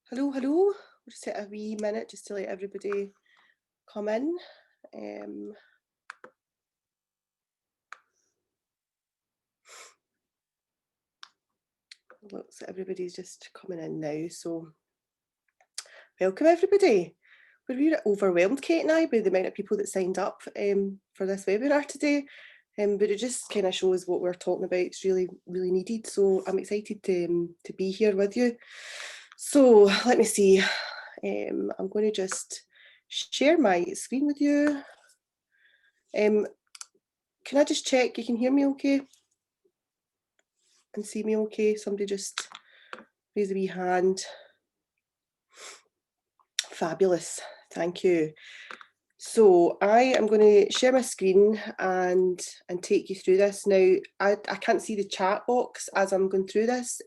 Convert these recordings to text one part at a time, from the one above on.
Hello, hello. We'll just take a wee minute just to let everybody come in. Looks like everybody's just coming in now, so welcome everybody. We're really overwhelmed, Kate and I, by the amount of people that signed up for this webinar today, but it just kind of shows what we're talking about. It's really, really needed, so I'm excited to be here with you. So let me see. I'm going to just share my screen with you. Can I just check you can hear me okay? And see me okay? Somebody just raise a wee hand. Fabulous, thank you. So I am going to share my screen and take you through this. Now, I can't see the chat box as I'm going through this,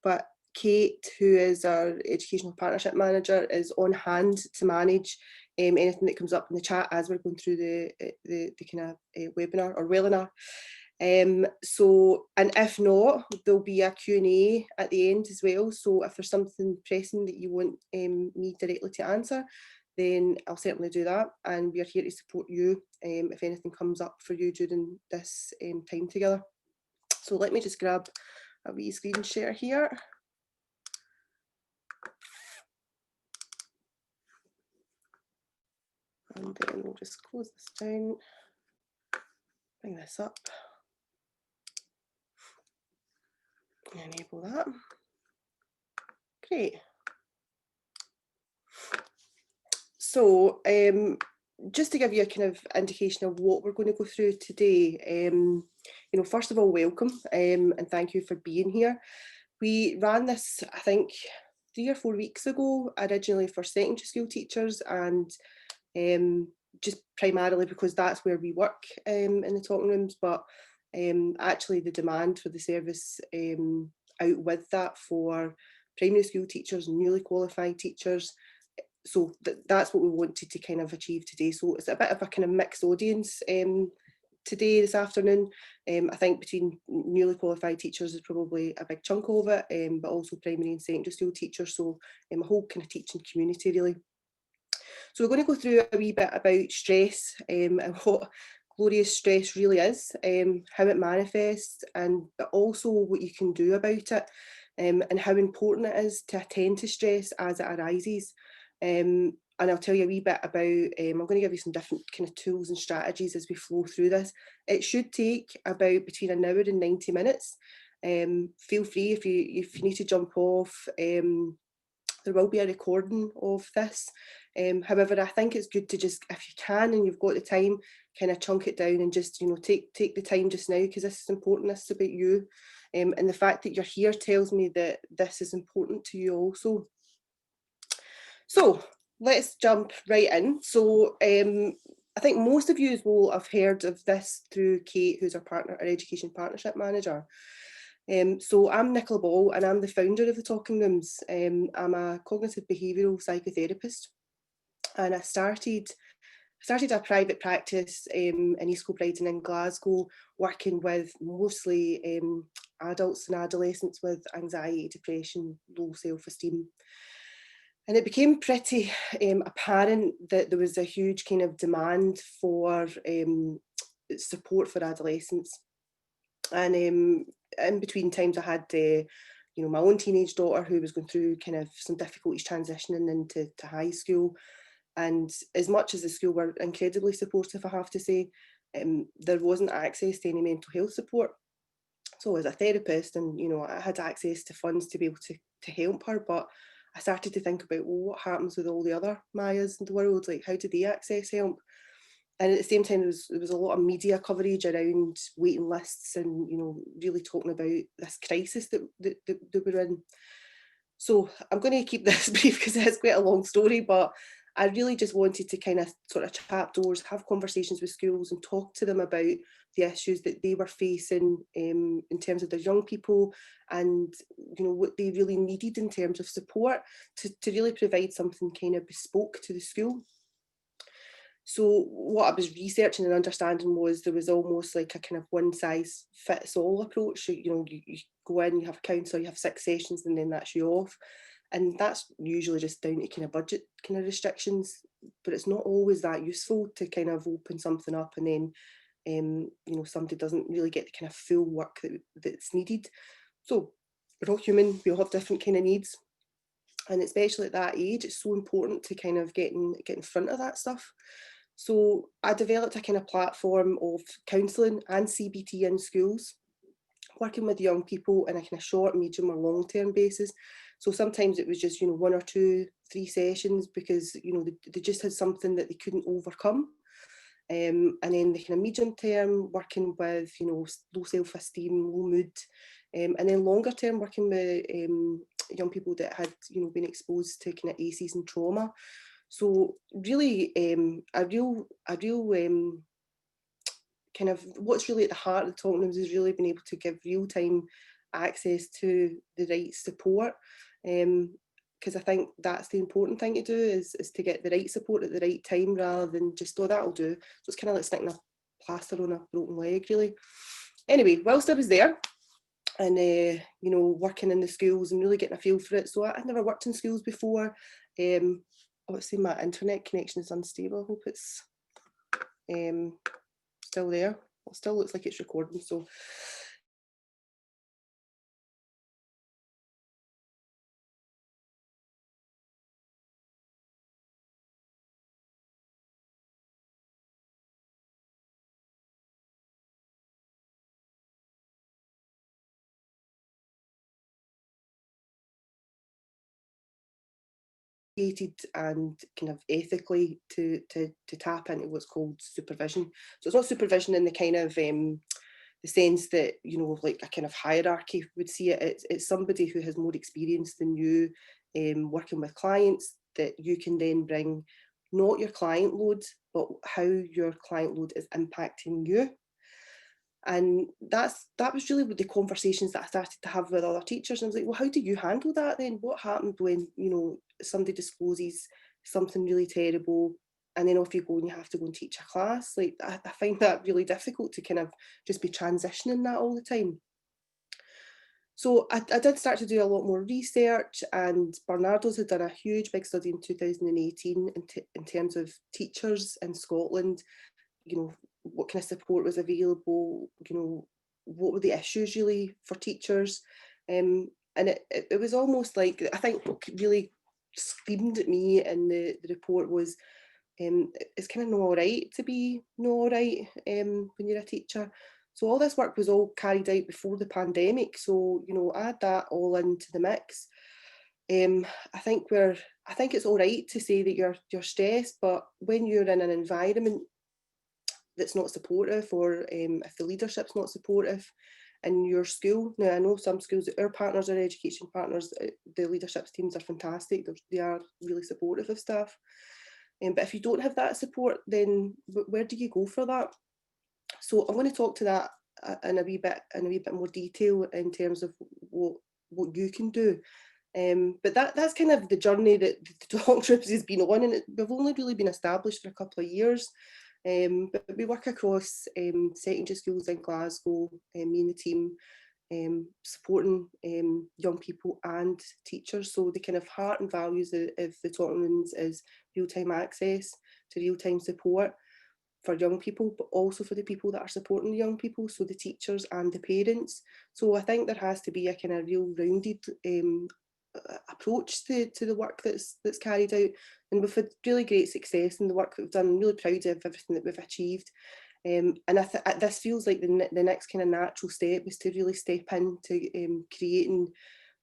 but Kate, who is our Educational Partnership Manager, is on hand to manage anything that comes up in the chat as we're going through the kind of webinar or Wellinar. So, and if not, there'll be a Q&A at the end as well. So if there's something pressing that you want me directly to answer, then I'll certainly do that. And we are here to support you if anything comes up for you during this time together. So let me just grab a wee screen share here. And then we'll just close this down, bring this up, enable that. Great. So just to give you a kind of indication of what we're going to go through today, you know, first of all, welcome and thank you for being here. We ran this, I think, 3 or 4 weeks ago, originally for secondary school teachers, and just primarily because that's where we work in the talking rooms, but actually the demand for the service outwith that for primary school teachers, newly qualified teachers. So that's what we wanted to kind of achieve today. So it's a bit of a kind of mixed audience today, this afternoon. I think between newly qualified teachers is probably a big chunk of it, but also primary and secondary school teachers. So a whole kind of teaching community really. So we're going to go through a wee bit about stress and what glorious stress really is, how it manifests, and also what you can do about it, and how important it is to attend to stress as it arises. And I'll tell you a wee bit about, I'm going to give you some different kind of tools and strategies as we flow through this. It should take about between an hour and 90 minutes. Feel free if you need to jump off. There will be a recording of this. However, I think it's good to just, if you can and you've got the time, kind of chunk it down and just, you know, take the time just now, because this is important. This is about you. And the fact that you're here tells me that this is important to you also. So let's jump right in. So I think most of you will have heard of this through Kate, who's our partner, our Education Partnership Manager. So I'm Nicola Ball and I'm the founder of the Talking Rooms. I'm a cognitive behavioural psychotherapist, and I started a private practice in East Kilbride and in Glasgow, working with mostly adults and adolescents with anxiety, depression, low self-esteem. And it became pretty apparent that there was a huge kind of demand for support for adolescents. And in between times I had, you know, my own teenage daughter who was going through kind of some difficulties transitioning into high school. And as much as the school were incredibly supportive, I have to say, there wasn't access to any mental health support. So as a therapist, and you know, I had access to funds to be able to help her, but I started to think about, well, what happens with all the other Mayas in the world? Like, how do they access help? And at the same time, there was a lot of media coverage around waiting lists and, you know, really talking about this crisis that we're in. So I'm going to keep this brief because it's quite a long story, but I really just wanted to kind of sort of tap doors, have conversations with schools and talk to them about the issues that they were facing in terms of their young people, and you know what they really needed in terms of support to really provide something kind of bespoke to the school. So what I was researching and understanding was there was almost like a kind of one size fits all approach. You know, you go in, you have a counsellor, you have 6 sessions, and then that's you off. And that's usually just down to kind of budget kind of restrictions, but it's not always that useful to kind of open something up and then somebody doesn't really get the kind of full work that's needed. So we're all human, we all have different kind of needs. And especially at that age, it's so important to kind of get in front of that stuff. So I developed a kind of platform of counselling and CBT in schools, working with young people in a kind of short, medium or long term basis. So sometimes it was just, 1 or 2, 3 sessions because, they just had something that they couldn't overcome. And then the kind of medium term, working with, low self-esteem, low mood. And then longer term, working with young people that had, been exposed to kind of ACEs and trauma. So really a real kind of what's really at the heart of the talking rooms is really being able to give real-time access to the right support. Because I think that's the important thing to do is to get the right support at the right time rather than just, oh, that'll do. So it's kind of like sticking a plaster on a broken leg, really. Anyway, whilst I was there and, working in the schools and really getting a feel for it. So I'd never worked in schools before. Obviously my internet connection is unstable. I hope it's still there. It still looks like it's recording. So and kind of ethically to tap into what's called supervision. So it's not supervision in the kind of the sense that, like a kind of hierarchy would see it. It's somebody who has more experience than you, working with clients, that you can then bring not your client load, but how your client load is impacting you. And that was really with the conversations that I started to have with other teachers. And I was like, well, how do you handle that then? What happened when, somebody discloses something really terrible and then off you go and you have to go and teach a class? Like, I find that really difficult to kind of just be transitioning that all the time. So I did start to do a lot more research, and Barnardo's had done a huge big study in 2018 in terms of teachers in Scotland, what kind of support was available, what were the issues really for teachers. And it was almost like, I think what really screamed at me in the report was, it's kind of not all right to be not all right when you're a teacher. So all this work was all carried out before the pandemic. So, add that all into the mix. I think it's all right to say that you're stressed, but when you're in an environment that's not supportive, or if the leadership's not supportive in your school. Now, I know some schools, our partners, our education partners, the leadership teams are fantastic. They are really supportive of staff. But if you don't have that support, then where do you go for that? So I'm going to talk to that in a wee bit more detail in terms of what you can do. But that's kind of the journey that the Talk Trips has been on, and we've only really been established for a couple of years. But we work across secondary schools in Glasgow, me and the team, supporting young people and teachers. So the kind of heart and values of the Talking Rooms is real-time access to real-time support for young people, but also for the people that are supporting the young people, so the teachers and the parents. So I think there has to be a kind of real rounded approach to the work that's carried out, and we've had really great success in the work that we've done. I'm really proud of everything that we've achieved, and this feels like the next kind of natural step is to really step into creating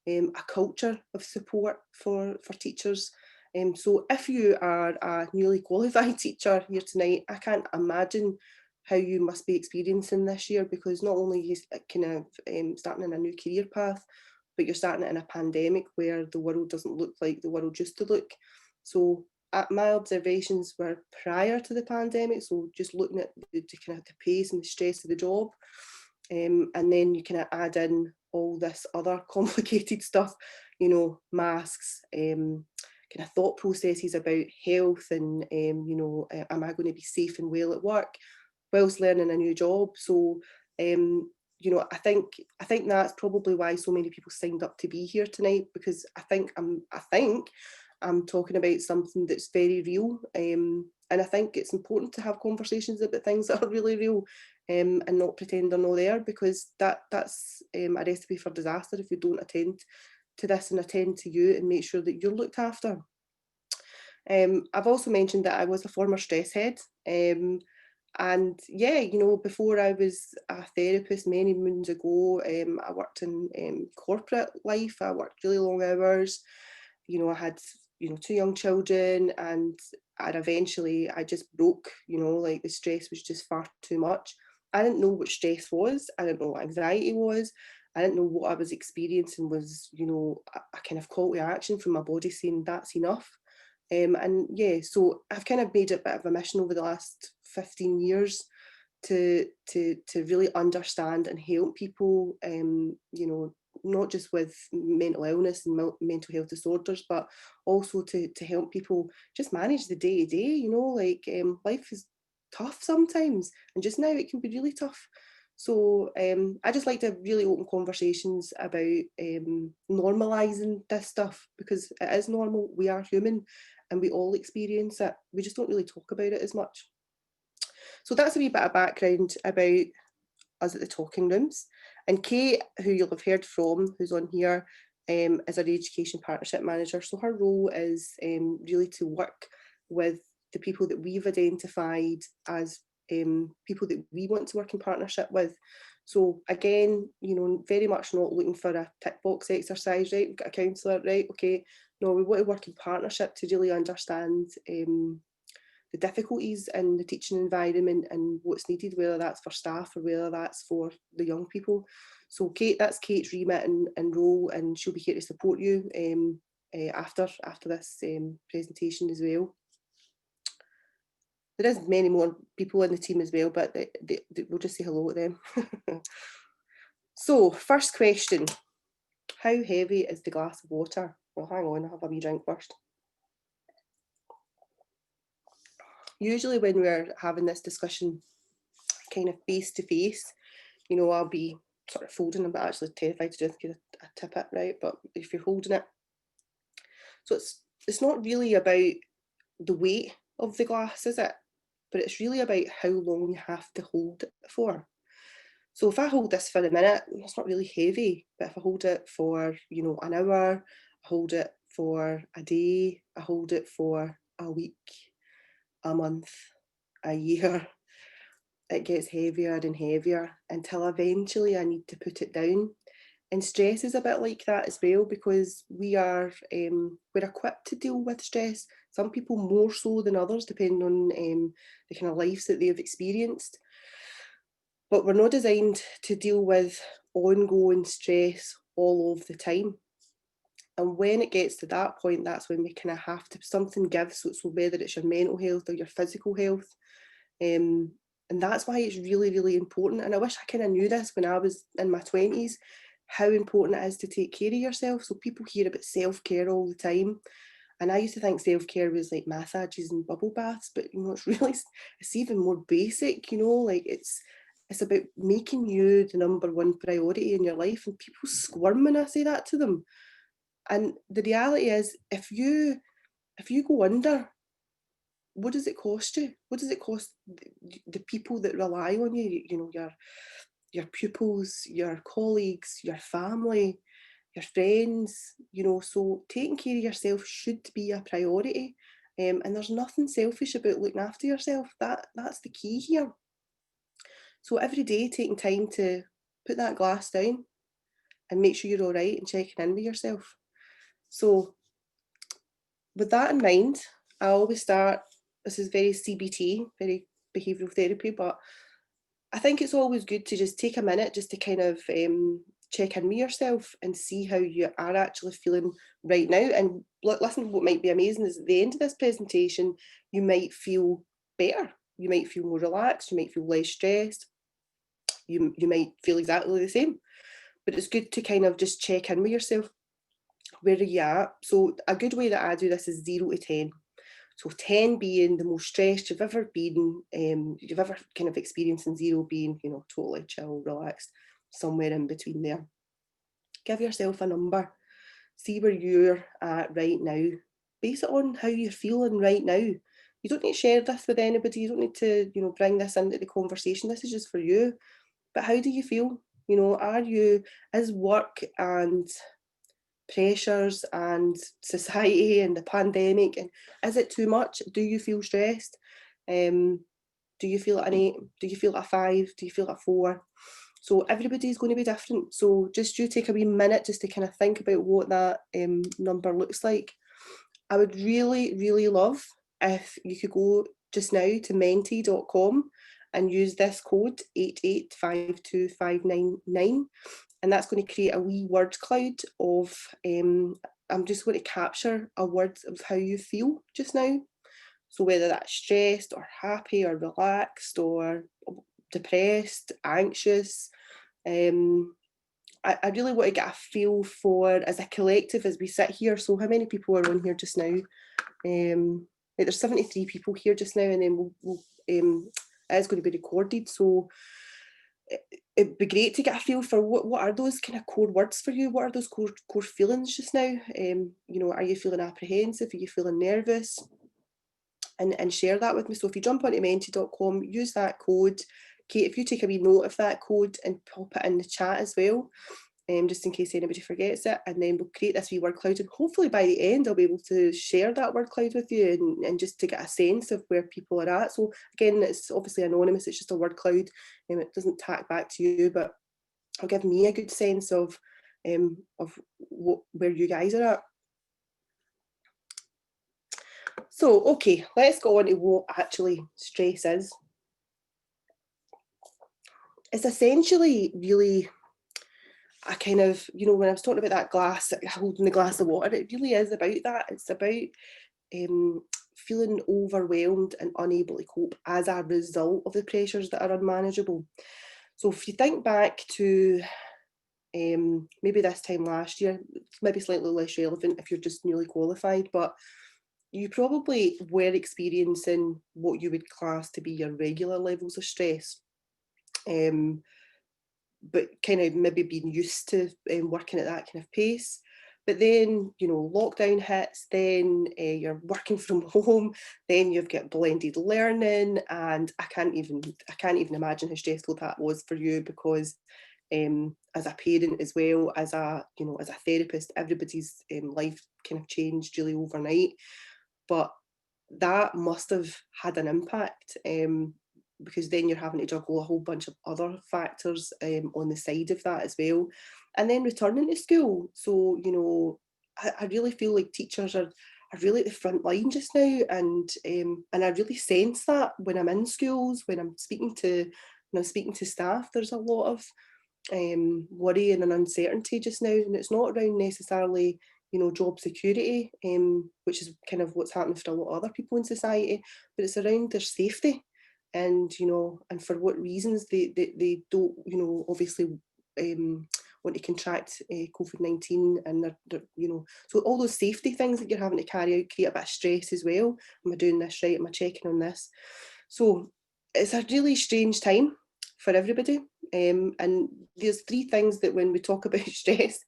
a culture of support for teachers. So if you are a newly qualified teacher here tonight, I can't imagine how you must be experiencing this year, because not only are you kind of starting in a new career path, but you're starting it in a pandemic where the world doesn't look like the world used to look. So my observations were prior to the pandemic, so just looking at the kind of the pace and the stress of the job, and then you kind of add in all this other complicated stuff, masks, kind of thought processes about health and, am I going to be safe and well at work whilst learning a new job? So you know, I think that's probably why so many people signed up to be here tonight, because I think I'm talking about something that's very real, and I think it's important to have conversations about things that are really real, and not pretend they're not there, because that's a recipe for disaster if you don't attend to this and attend to you and make sure that you're looked after. I've also mentioned that I was a former stress head. And yeah, you know, before I was a therapist many moons ago, I worked in corporate life. I worked really long hours. You know, I had, you know, two young children, and eventually I just broke, you know, like the stress was just far too much. I didn't know what stress was. I didn't know what anxiety was. I didn't know what I was experiencing was, you know, a kind of call to action from my body saying that's enough. And yeah, so I've kind of made it a bit of a mission over the last 15 years to really understand and help people, you know, not just with mental illness and mental health disorders, but also to help people just manage the day to day. You know, like life is tough sometimes, and just now it can be really tough. So I just like to have really open conversations about normalising this stuff, because it is normal. We are human, and we all experience it. We just don't really talk about it as much. So that's a wee bit of background about us at the Talking Rooms. And Kate, who you'll have heard from, who's on here, is our Education Partnership Manager. So her role is really to work with the people that we've identified as people that we want to work in partnership with. So again, you know, very much not looking for a tick box exercise, right? We've got a counsellor, right? Okay. No, we want to work in partnership to really understand the difficulties in the teaching environment and what's needed, whether that's for staff or whether that's for the young people. So Kate, that's Kate's remit and role, and she'll be here to support you after this presentation as well. There is many more people in the team as well, but we'll just say hello to them. So first question, how heavy is the glass of water? Well, hang on, I'll have a wee drink first. Usually when we're having this discussion kind of face to face, you know, I'll be sort of folding them, but actually terrified to just get a tip it, right? But if you're holding it, so it's not really about the weight of the glass, is it? But it's really about how long you have to hold it for. So if I hold this for a minute, it's not really heavy. But if I hold it for, you know, an hour, I hold it for a day, I hold it for a week, a month, a year, it gets heavier and heavier until eventually I need to put it down. And stress is a bit like that as well, because we're equipped to deal with stress. Some people more so than others, depending on the kind of lives that they've experienced. But we're not designed to deal with ongoing stress all of the time. And when it gets to that point, that's when we kind of have to, something gives. So whether it's your mental health or your physical health, um, and that's why it's really, really important. And I wish I kind of knew this when I was in my 20s, how important it is to take care of yourself. So people hear about self-care all the time. And I used to think self-care was like massages and bubble baths, but you know, it's really, it's even more basic, you know, like it's about making you the number one priority in your life. And people squirm when I say that to them. And the reality is, if you go under, what does it cost you? What does it cost the people that rely on you? You know, your pupils, your colleagues, your family, your friends. You know, so taking care of yourself should be a priority. And there's nothing selfish about looking after yourself. That's the key here. So every day, taking time to put that glass down and make sure you're all right and checking in with yourself. So with that in mind, I always start, this is very CBT, very behavioural therapy, but I think it's always good to just take a minute just to kind of check in with yourself and see how you are actually feeling right now. And listen, what might be amazing is at the end of this presentation, you might feel better. You might feel more relaxed, you might feel less stressed, you might feel exactly the same. But it's good to kind of just check in with yourself. Where are you at? So a good way that I do this is 0 to 10. So 10 being the most stressed you've ever been, you've ever kind of experienced, and 0 being, you know, totally chill, relaxed. somewhere in between there. Give yourself a number, see where you're at right now, base it on how you're feeling right now. You don't need to share this with anybody, you don't need to, bring this into the conversation, this is just for you. But how do you feel? Is work and pressures and society and the pandemic, and is it too much? Do you feel stressed? Do you feel like an 8? Do you feel like a 5? Do you feel like a 4? So everybody's going to be different. So just you take a wee minute just to kind of think about what that number looks like. I would really, really love if you could go just now to menti.com and use this code 8852599, and that's going to create a wee word cloud of, I'm just going to capture a word of how you feel just now. So whether that's stressed or happy or relaxed or depressed, anxious, I really want to get a feel for, as a collective, as we sit here. So how many people are on here just now? There's 73 people here just now, and then it is going to be recorded. So it'd be great to get a feel for what are those kind of core words for you? What are those core feelings just now? Are you feeling apprehensive? Are you feeling nervous? And share that with me. So if you jump onto menti.com, use that code. Kate, if you take a wee note of that code and pop it in the chat as well, just in case anybody forgets it, and then we'll create this wee word cloud, and hopefully by the end I'll be able to share that word cloud with you, and just to get a sense of where people are at. So again, it's obviously anonymous, it's just a word cloud, and it doesn't tack back to you, but it'll give me a good sense of where you guys are at. So, okay, let's go on to what actually stress is. It's essentially really a kind of, when I was talking about that glass, holding the glass of water, it really is about that. It's about feeling overwhelmed and unable to cope as a result of the pressures that are unmanageable. So if you think back to maybe this time last year, it's maybe slightly less relevant if you're just newly qualified, but you probably were experiencing what you would class to be your regular levels of stress, but kind of maybe being used to working at that kind of pace. But then, lockdown hits, then you're working from home, then you've got blended learning, and I can't even imagine how stressful that was for you, because as a parent as well, as a therapist, everybody's life kind of changed really overnight. But that must have had an impact, because then you're having to juggle a whole bunch of other factors on the side of that as well. And then returning to school. So, I really feel like teachers are really at the front line just now, and I really sense that when I'm in schools, when I'm speaking to staff, there's a lot of worry and an uncertainty just now, and it's not around necessarily job security, which is kind of what's happening for a lot of other people in society, but it's around their safety, and and for what reasons they don't obviously want to contract COVID-19, and they're so all those safety things that you're having to carry out create a bit of stress as well. Am I doing this right? Am I checking on this? So it's a really strange time for everybody, and there's 3 things that when we talk about stress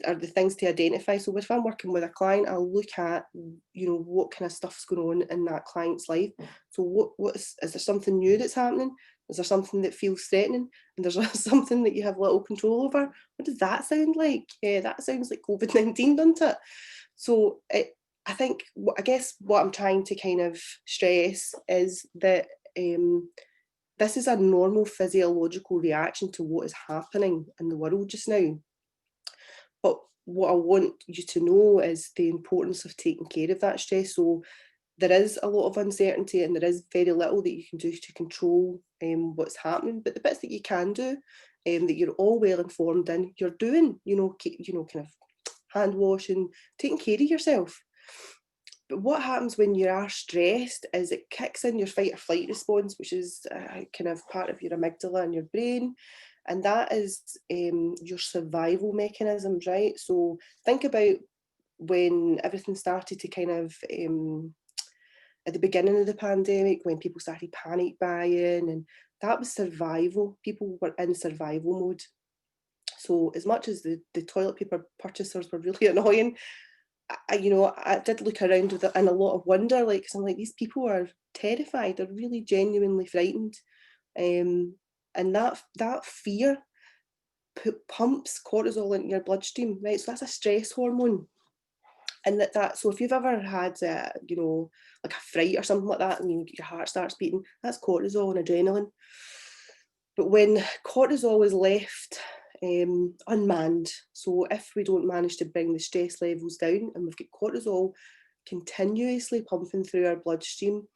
are the things to identify. So if I'm working with a client, I'll look at, what kind of stuff's going on in that client's life. So is there something new that's happening? Is there something that feels threatening? And there's something that you have little control over? What does that sound like? Yeah, that sounds like COVID-19, doesn't it? So I guess what I'm trying to kind of stress is that this is a normal physiological reaction to what is happening in the world just now. But what I want you to know is the importance of taking care of that stress. So there is a lot of uncertainty, and there is very little that you can do to control what's happening. But the bits that you can do, that you're all well informed in, you're doing, kind of hand washing, taking care of yourself. But what happens when you are stressed is it kicks in your fight or flight response, which is kind of part of your amygdala in your brain. And that is your survival mechanisms, right? So think about when everything started to kind of, at the beginning of the pandemic, when people started panic buying, and that was survival. People were in survival mode. So as much as the toilet paper purchasers were really annoying, I did look around with it in a lot of wonder, like, 'cause I'm like, these people are terrified, they're really genuinely frightened. And that fear pumps cortisol into your bloodstream, right? So that's a stress hormone. And so if you've ever had, like a fright or something like that, and your heart starts beating, that's cortisol and adrenaline. But when cortisol is left unmanned, so if we don't manage to bring the stress levels down and we've got cortisol continuously pumping through our bloodstream,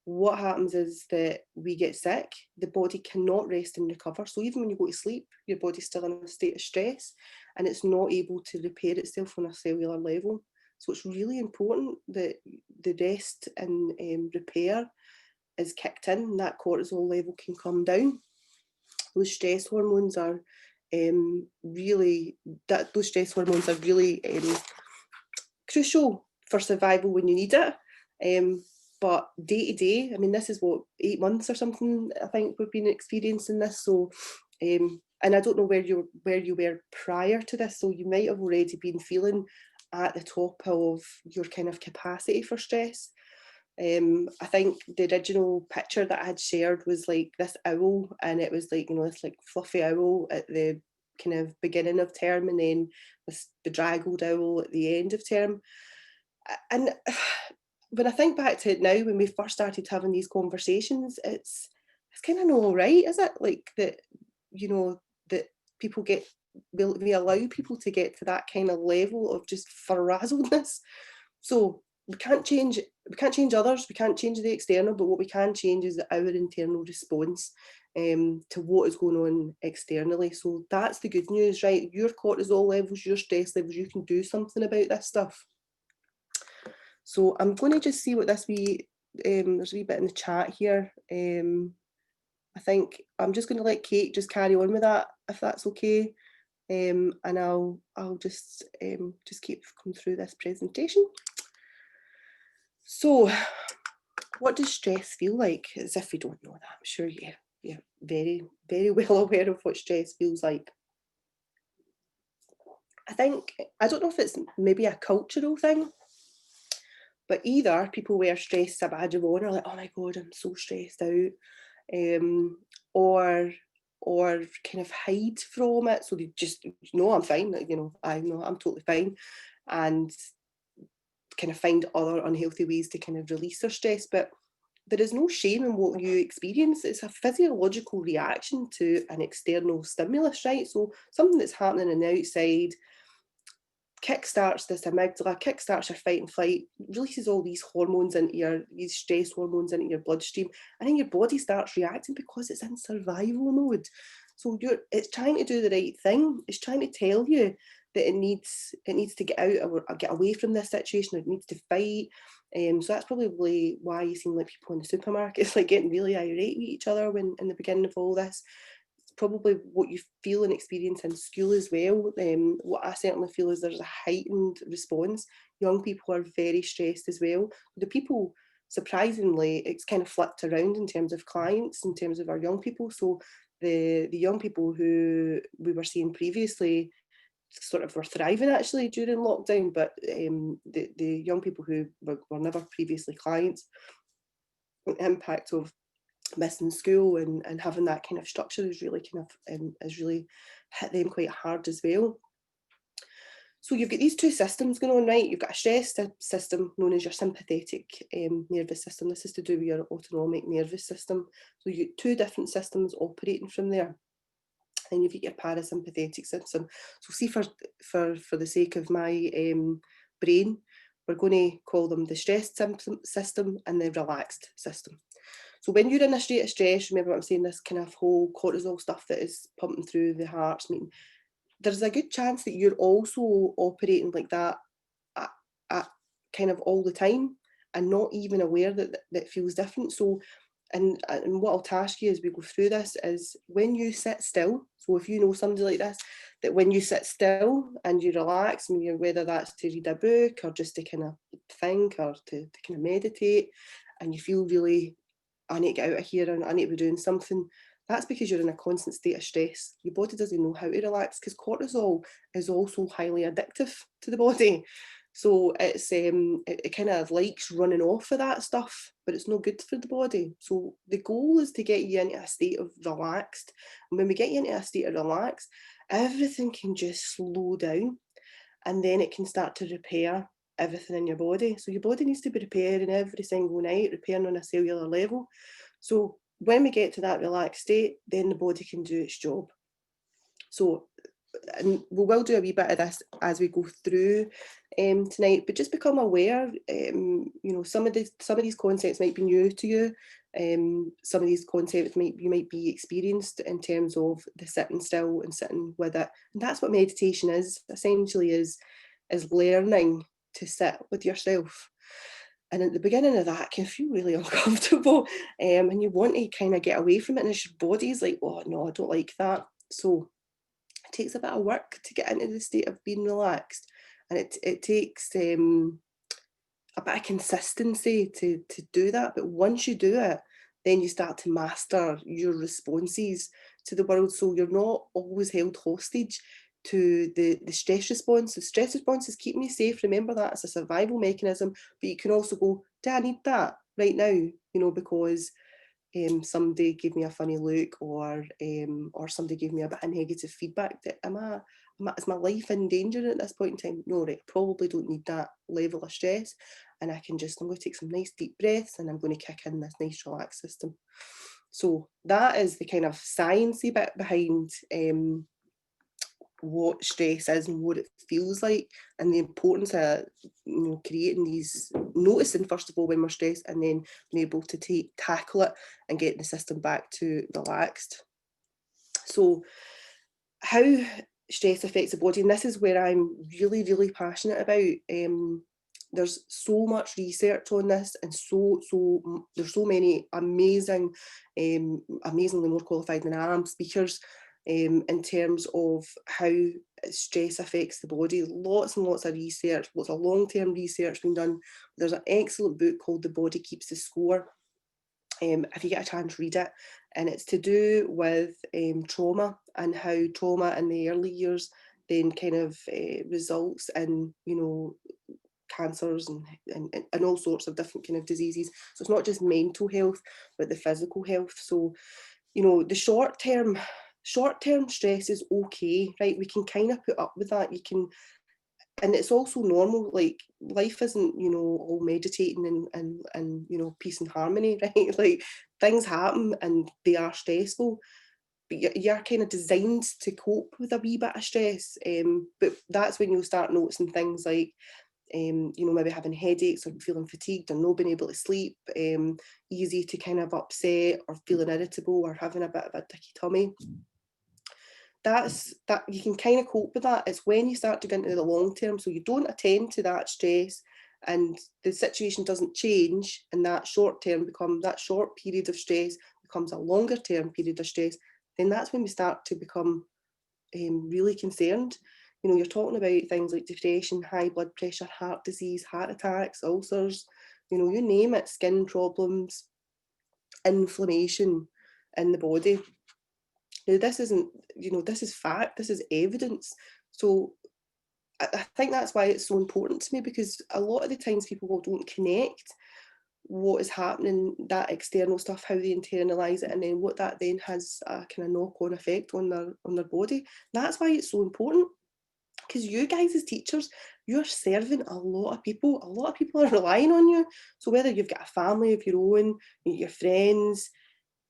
what happens is that we get sick. The body cannot rest and recover. So even when you go to sleep, your body's still in a state of stress and it's not able to repair itself on a cellular level. So it's really important that the rest and repair is kicked in and that cortisol level can come down. Those stress hormones are really crucial for survival when you need it. But day to day, I mean, this is what, 8 months or something, I think we've been experiencing this. So, and I don't know where you were prior to this. So you might have already been feeling at the top of your kind of capacity for stress. I think the original picture that I had shared was like this owl, and it was like, this like fluffy owl at the kind of beginning of term, and then this bedraggled owl at the end of term. And when I think back to it now, when we first started having these conversations, it's kind of not all right, is it? Like that, that people we allow people to get to that kind of level of just frazzledness. So we can't change others, we can't change the external, but what we can change is our internal response to what is going on externally. So that's the good news, right? Your cortisol levels, your stress levels, you can do something about this stuff. So I'm going to just see what there's a wee bit in the chat here. I think I'm just going to let Kate just carry on with that, if that's okay. And I'll just keep coming through this presentation. So what does stress feel like? As if we don't know that. I'm sure you're very, very well aware of what stress feels like. I don't know if it's maybe a cultural thing, but either people wear stress as a badge of honour, like, oh my God, I'm so stressed out, or kind of hide from it. So they just, no, I'm fine, I know I'm totally fine, and kind of find other unhealthy ways to kind of release their stress. But there is no shame in what you experience. It's a physiological reaction to an external stimulus, right? So something that's happening on the outside kickstarts this amygdala, kickstarts your fight and flight, releases all these hormones these stress hormones into your bloodstream, and then your body starts reacting because it's in survival mode. So it's trying to do the right thing. It's trying to tell you that it needs to get out or get away from this situation, or it needs to fight. So that's probably why you seem like people in the supermarkets like getting really irate with each other when in the beginning of all this. Probably what you feel and experience in school as well. What I certainly feel is there's a heightened response. Young people are very stressed as well. The people, surprisingly, it's kind of flipped around in terms of clients, in terms of our young people. So the young people who we were seeing previously sort of were thriving actually during lockdown, but the young people who were never previously clients, the impact of missing school and having that kind of structure is really has really hit them quite hard as well. So you've got these two systems going on, right? You've got a stress system known as your sympathetic nervous system. This is to do with your autonomic nervous system. So you get two different systems operating from there. And you've got your parasympathetic system. So see, for the sake of my brain, we're going to call them the stressed system and the relaxed system. So when you're in a state of stress, remember what I'm saying, this kind of whole cortisol stuff that is pumping through the heart's meeting, there's a good chance that you're also operating like that at kind of all the time and not even aware that that feels different. So, and what I'll task you as we go through this is when you sit still, so if you know somebody like this, that when you sit still and you relax, whether that's to read a book or just to kind of think or to kind of meditate, and you feel really, I need to get out of here and I need to be doing something, That's because you're in a constant state of stress. Your body doesn't know how to relax because cortisol is also highly addictive to the body. So it's it kind of likes running off of that stuff, but it's no good for the body. So the goal is to get you into a state of relaxed. And when we get you into a state of relaxed, everything can just slow down, and then it can start to repair everything in your body. So your body needs to be repairing every single night, repairing on a cellular level. So when we get to that relaxed state, then the body can do its job. So, and we will do a wee bit of this as we go through tonight, but just become aware. You know, some of these concepts might be new to you. Some of these concepts you might be experienced in terms of the sitting still and sitting with it, and that's what meditation is. Essentially, is learning to sit with yourself. And at the beginning of that, it can feel really uncomfortable, and you want to kind of get away from it, and your body's like, oh no, I don't like that. So it takes a bit of work to get into the state of being relaxed, and it takes a bit of consistency to do that. But once you do it, then you start to master your responses to the world, so you're not always held hostage to the stress response. The stress response is keeping you safe. Remember that it's a survival mechanism, but you can also go, do I need that right now? You know, because somebody gave me a funny look, or somebody gave me a bit of negative feedback. That is my life in danger at this point in time? No, right, I probably don't need that level of stress, and I'm going to take some nice deep breaths, and I'm going to kick in this nice relaxed system. So that is the kind of sciencey bit behind what stress is and what it feels like, and the importance of creating these, noticing first of all when we're stressed, and then being able to tackle it and get the system back to relaxed. So how stress affects the body, and this is where I'm really, really passionate about. There's so much research on this, and there's so many amazing, amazingly more qualified than I am speakers in terms of how stress affects the body. Lots and lots of research, lots of long-term research being done. There's an excellent book called The Body Keeps the Score. If you get a chance, read it. And it's to do with trauma, and how trauma in the early years then kind of results in, cancers and all sorts of different kind of diseases. So it's not just mental health, but the physical health. So, the short-term stress is okay, right? We can kind of put up with that. And it's also normal. Like, life isn't, all meditating and peace and harmony, right? Like, things happen and they are stressful, but you're kind of designed to cope with a wee bit of stress. But that's when you'll start noticing things like, maybe having headaches, or feeling fatigued, or not being able to sleep, easy to kind of upset, or feeling irritable, or having a bit of a dicky tummy. That you can kind of cope with that. It's when you start to get into the long term, so you don't attend to that stress, and the situation doesn't change, and that short period of stress becomes a longer term period of stress, then that's when we start to become really concerned. You're talking about things like depression, high blood pressure, heart disease, heart attacks, ulcers, you name it, skin problems, inflammation in the body. Now, this isn't, this is fact, this is evidence. So I think that's why it's so important to me, because a lot of the times people don't connect what is happening, that external stuff, how they internalize it, and then what that then has a kind of knock-on effect on their body. That's why it's so important, because you guys as teachers, you're serving a lot of people. A lot of people are relying on you. So whether you've got a family of your own, your friends,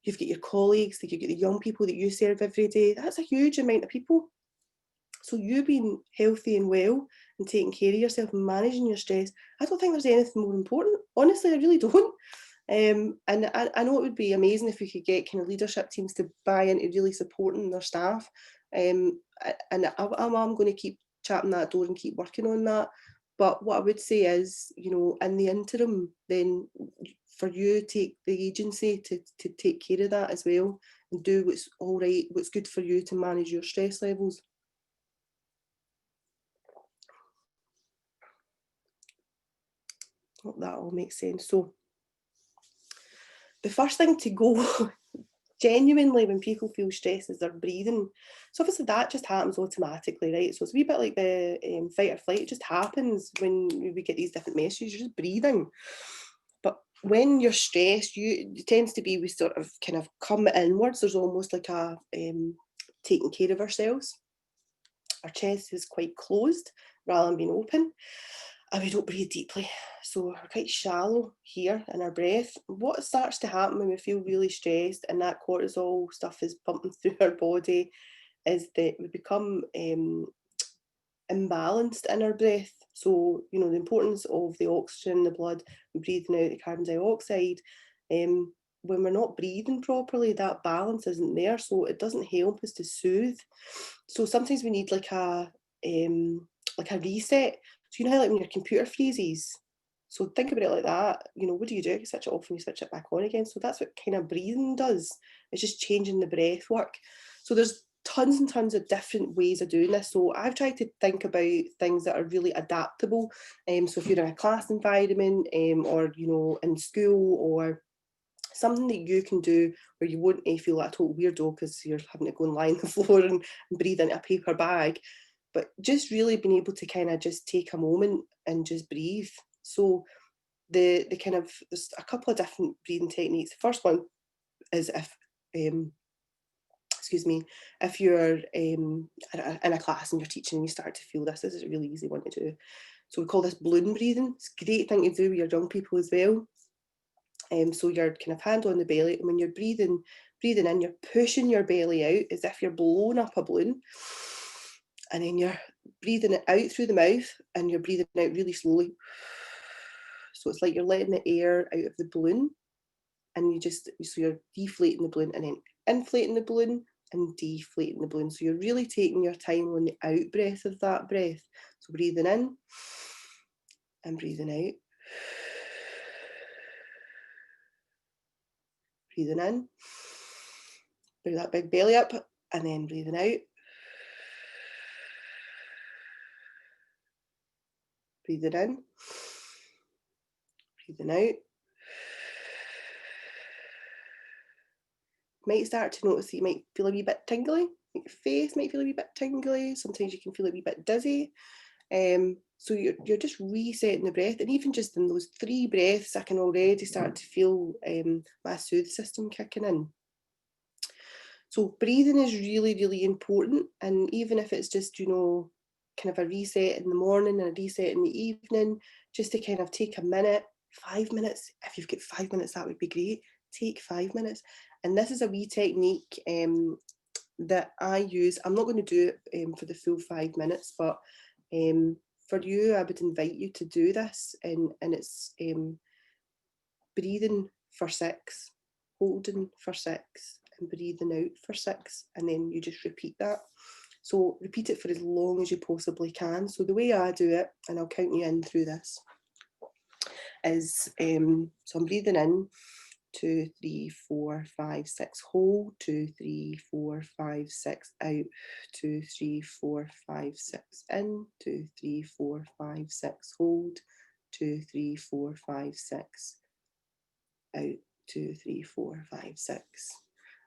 you've got your colleagues, you've got the young people that you serve every day, that's a huge amount of people. So you being healthy and well and taking care of yourself and managing your stress, I don't think there's anything more important. Honestly, I really don't. And I know it would be amazing if we could get kind of leadership teams to buy into really supporting their staff. And I'm going to keep chatting that door and keep working on that. But what I would say is, in the interim, then for you, take the agency to take care of that as well, and do what's all right, what's good for you to manage your stress levels. Hope that all makes sense. So the first thing to go genuinely, when people feel stress, is their breathing. So obviously that just happens automatically, right? So it's a wee bit like the fight or flight. It just happens when we get these different messages. You're just breathing. But when you're stressed, it tends to be we sort of kind of come inwards. There's almost like a taking care of ourselves. Our chest is quite closed rather than being open, and we don't breathe deeply. So we're quite shallow here in our breath. What starts to happen when we feel really stressed and that cortisol stuff is pumping through our body is that we become imbalanced in our breath. So, you know, the importance of the oxygen in the blood, breathing out the carbon dioxide. When we're not breathing properly, that balance isn't there, so it doesn't help us to soothe. So sometimes we need like a reset. So you know how like when your computer freezes. So think about it like that. You know, what do? You switch it off and you switch it back on again. So that's what kind of breathing does. It's just changing the breath work. So there's tons and tons of different ways of doing this. So I've tried to think about things that are really adaptable. So if you're in a class environment, or you know, in school, or something that you can do where you won't feel like a total weirdo because you're having to go and lie on the floor and breathe into a paper bag, but just really being able to kind of just take a moment and just breathe. So the kind of, there's a couple of different breathing techniques. The first one is if you're in a class and you're teaching and you start to feel this is a really easy one to do. So we call this balloon breathing. It's a great thing to do with your young people as well. So you're kind of hand on the belly, and when you're breathing in, you're pushing your belly out as if you're blowing up a balloon, and then you're breathing it out through the mouth, and you're breathing out really slowly. So it's like you're letting the air out of the balloon, and so you're deflating the balloon and then inflating the balloon and deflating the balloon. So you're really taking your time on the out breath of that breath. So breathing in and breathing out. Breathing in, bring that big belly up, and then breathing out. Breathing in, breathing out. Might start to notice that you might feel a wee bit tingly. Your face might feel a wee bit tingly. Sometimes you can feel a wee bit dizzy. So you're just resetting the breath, and even just in those 3 breaths, I can already start to feel my soothe system kicking in. So breathing is really, really important, and even if it's just, you know, kind of a reset in the morning and a reset in the evening, just to kind of take a minute, 5 minutes. If you've got 5 minutes, that would be great. Take 5 minutes. And this is a wee technique that I use. I'm not going to do it for the full 5 minutes, but for you, I would invite you to do this, and it's breathing for 6, holding for 6, and breathing out for 6, and then you just repeat that. So repeat it for as long as you possibly can. So the way I do it, and I'll count you in through this, is so I'm breathing in, 2, 3, 4, 5, 6, hold, 2, 3, 4, 5, 6, out, 2, 3, 4, 5, 6, in, 2, 3, 4, 5, 6, hold, 2, 3, 4, 5, 6, out, 2, 3, 4, 5, 6.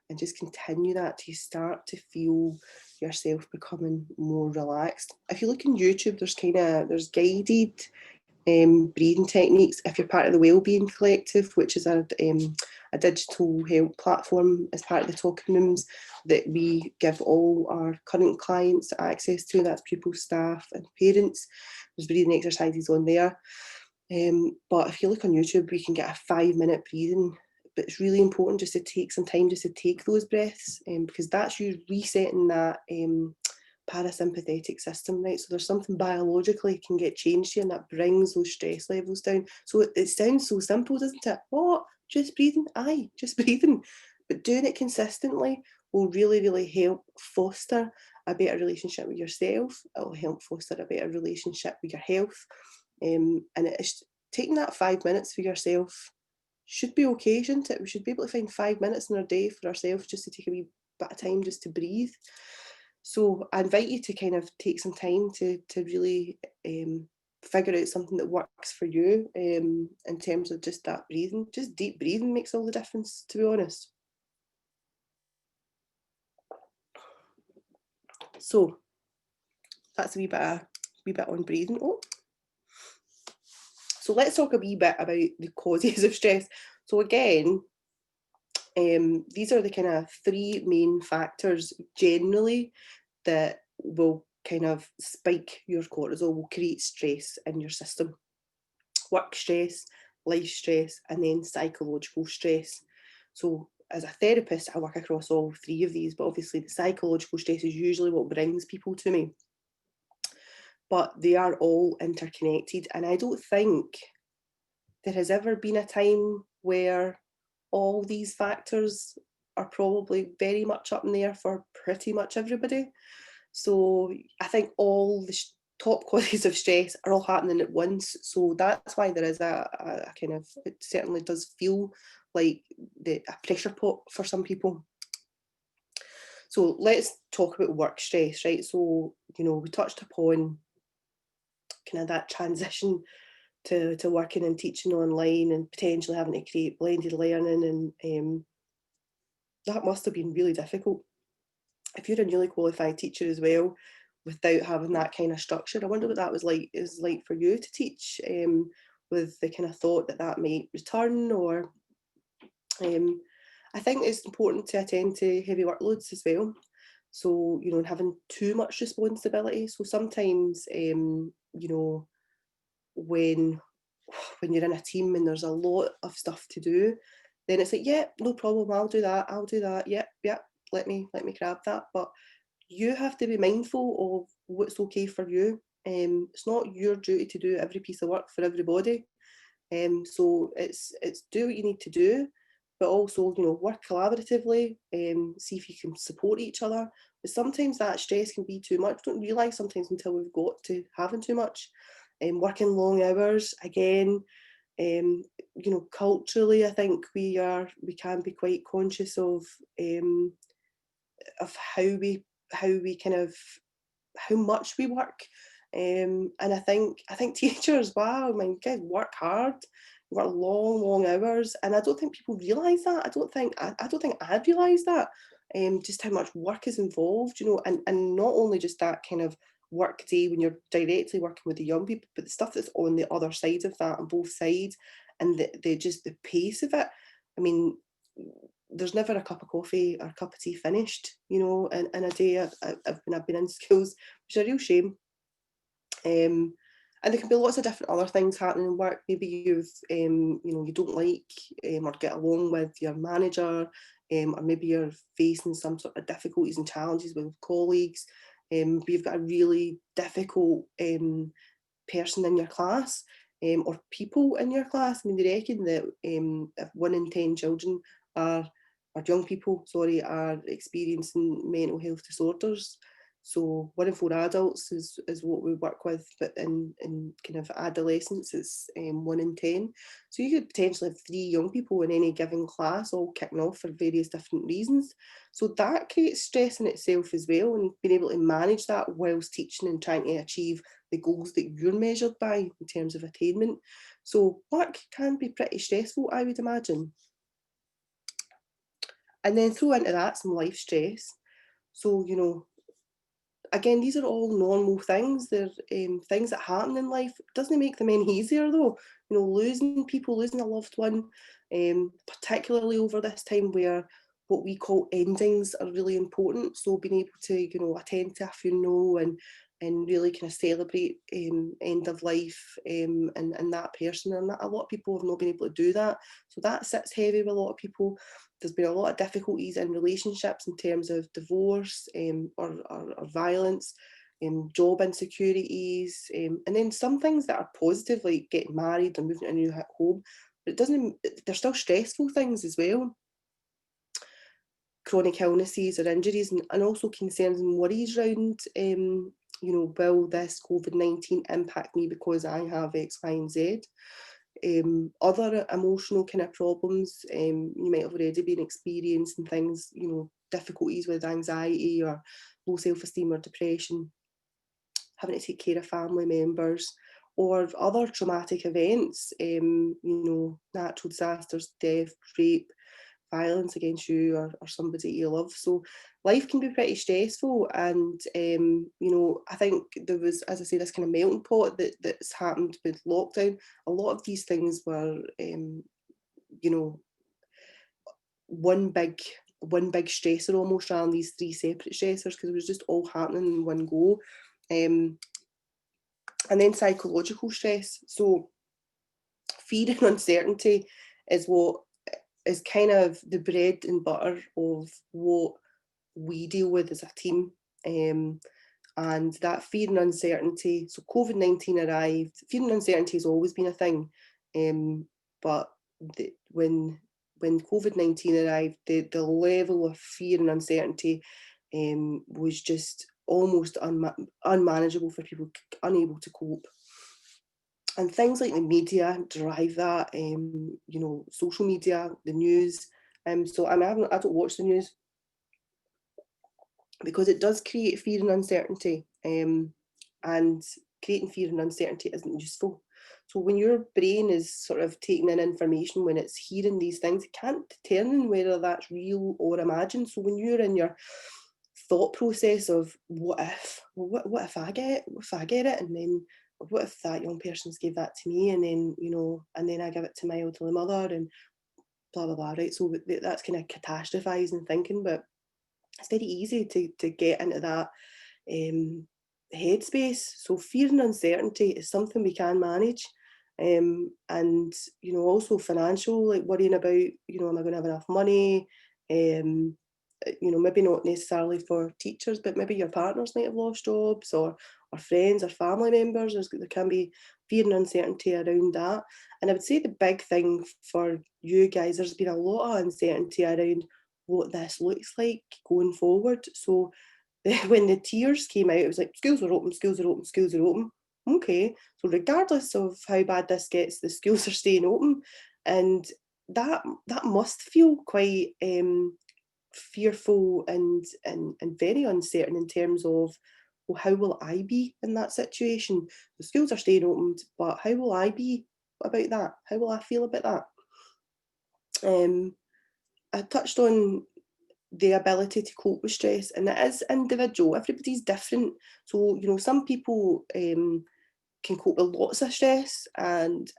And just continue that till you start to feel yourself becoming more relaxed. If you look on YouTube, there's guided breathing techniques. If you're part of the Wellbeing Collective, which is a digital health platform as part of the talking rooms that we give all our current clients access to, that's pupils, staff and parents. There's breathing exercises on there. But if you look on YouTube, we can get a 5-minute breathing. But it's really important just to take some time just to take those breaths, because that's you resetting that parasympathetic system, right? So there's something biologically can get changed here, and that brings those stress levels down. So it sounds so simple, doesn't it? What? Just breathing? Aye, just breathing. But doing it consistently will really, really help foster a better relationship with yourself. It will help foster a better relationship with your health. And it's taking that 5 minutes for yourself should be okay, shouldn't it? We should be able to find 5 minutes in our day for ourselves just to take a wee bit of time just to breathe. So I invite you to kind of take some time to really figure out something that works for you in terms of just that breathing. Just deep breathing makes all the difference, to be honest. So that's a wee bit on breathing. Oh. So let's talk a wee bit about the causes of stress. So again, these are the kind of three main factors generally that will kind of spike your cortisol, will create stress in your system. Work stress, life stress, and then psychological stress. So as a therapist, I work across all three of these, but obviously the psychological stress is usually what brings people to me. But they are all interconnected, and I don't think there has ever been a time where all these factors are probably very much up in the air for pretty much everybody. So I think all the top causes of stress are all happening at once. So that's why there is a kind of, it certainly does feel like a pressure pot for some people. So let's talk about work stress, right? So, you know, we touched upon kind of that transition to working and teaching online and potentially having to create blended learning, and that must have been really difficult. If you're a newly qualified teacher as well, without having that kind of structure, I wonder what that was like for you to teach, with the kind of thought that that might return, or I think it's important to attend to heavy workloads as well. So, you know, and having too much responsibility. So sometimes, you know, when you're in a team and there's a lot of stuff to do, then it's like, yeah, no problem, I'll do that, yep, let me grab that. But you have to be mindful of what's okay for you. It's not your duty to do every piece of work for everybody. So it's do what you need to do, but also, you know, work collaboratively, see if you can support each other. But sometimes that stress can be too much. We don't realise sometimes until we've got to having too much. Working long hours again. You know, culturally, I think we can be quite conscious of how we kind of how much we work. And I think teachers, wow, I mean, guys work hard, work long hours, and I don't think people realise that. I don't think I realised that. Just how much work is involved, you know, and not only just that kind of work day when you're directly working with the young people, but the stuff that's on the other side of that, on both sides, and the just the pace of it. I mean, there's never a cup of coffee or a cup of tea finished, you know, in a day. I've been in schools, which is a real shame. And there can be lots of different other things happening in work. Maybe you know, you don't like or get along with your manager, or maybe you're facing some sort of difficulties and challenges with colleagues. But you've got a really difficult person in your class, or people in your class. I mean, they reckon that if 1 in 10 children or young people, sorry, are experiencing mental health disorders. So 1 in 4 adults is what we work with, but in kind of adolescence, it's 1 in 10. So you could potentially have 3 young people in any given class, all kicking off for various different reasons. So that creates stress in itself as well, and being able to manage that whilst teaching and trying to achieve the goals that you're measured by in terms of attainment. So work can be pretty stressful, I would imagine. And then throw into that some life stress. So, you know, again, these are all normal things. They're things that happen in life. It doesn't make them any easier though. You know, losing people, losing a loved one, particularly over this time where what we call endings are really important. So being able to, you know, attend to a funeral and really kind of celebrate end of life, and that person. And that, a lot of people have not been able to do that. So that sits heavy with a lot of people. There's been a lot of difficulties in relationships in terms of divorce, or violence, job insecurities, and then some things that are positive, like getting married or moving to a new home, but it doesn't. They're still stressful things as well. Chronic illnesses or injuries, and also concerns and worries around, you know, will this COVID-19 impact me because I have X, Y, and Z? Other emotional kind of problems, you might have already been experiencing things, you know, difficulties with anxiety or low self-esteem or depression, having to take care of family members, or other traumatic events, you know, natural disasters, death, rape, violence against you or somebody you love. So life can be pretty stressful, and you know, I think there was, as I say, this kind of melting pot that's happened with lockdown. A lot of these things were you know, one big stressor almost, rather than these three separate stressors, because it was just all happening in one go. Um, and then psychological stress. So fear and uncertainty is what is kind of the bread and butter of what we deal with as a team. And that fear and uncertainty. So COVID-19 arrived. Fear and uncertainty has always been a thing, but when COVID-19 arrived, the level of fear and uncertainty was just almost unmanageable for people, unable to cope. And things like the media drive that, you know, social media, the news. So I don't watch the news because it does create fear and uncertainty, and creating fear and uncertainty isn't useful. So when your brain is sort of taking in information, when it's hearing these things, it can't determine whether that's real or imagined. So when you're in your thought process of what if, well, what if I get it, and then what if that young person's gave that to me, and then, you know, and then I give it to my elderly mother, and blah blah blah, right? So that's kind of catastrophizing thinking, but it's very easy to get into that headspace. So fear and uncertainty is something we can manage. And you know, also financial, like worrying about, you know, am I going to have enough money? You know, maybe not necessarily for teachers, but maybe your partners might have lost jobs, or friends or family members. There can be fear and uncertainty around that. And I would say the big thing for you guys, there's been a lot of uncertainty around what this looks like going forward. So when the tiers came out, it was like schools are open, schools are open, schools are open. Okay, so regardless of how bad this gets, the schools are staying open, and that must feel quite fearful and very uncertain in terms of, well, how will I be in that situation? The schools are staying open, but how will I be about that? How will I feel about that? I touched on the ability to cope with stress, and it is individual. Everybody's different. So, you know, some people can cope with lots of stress, and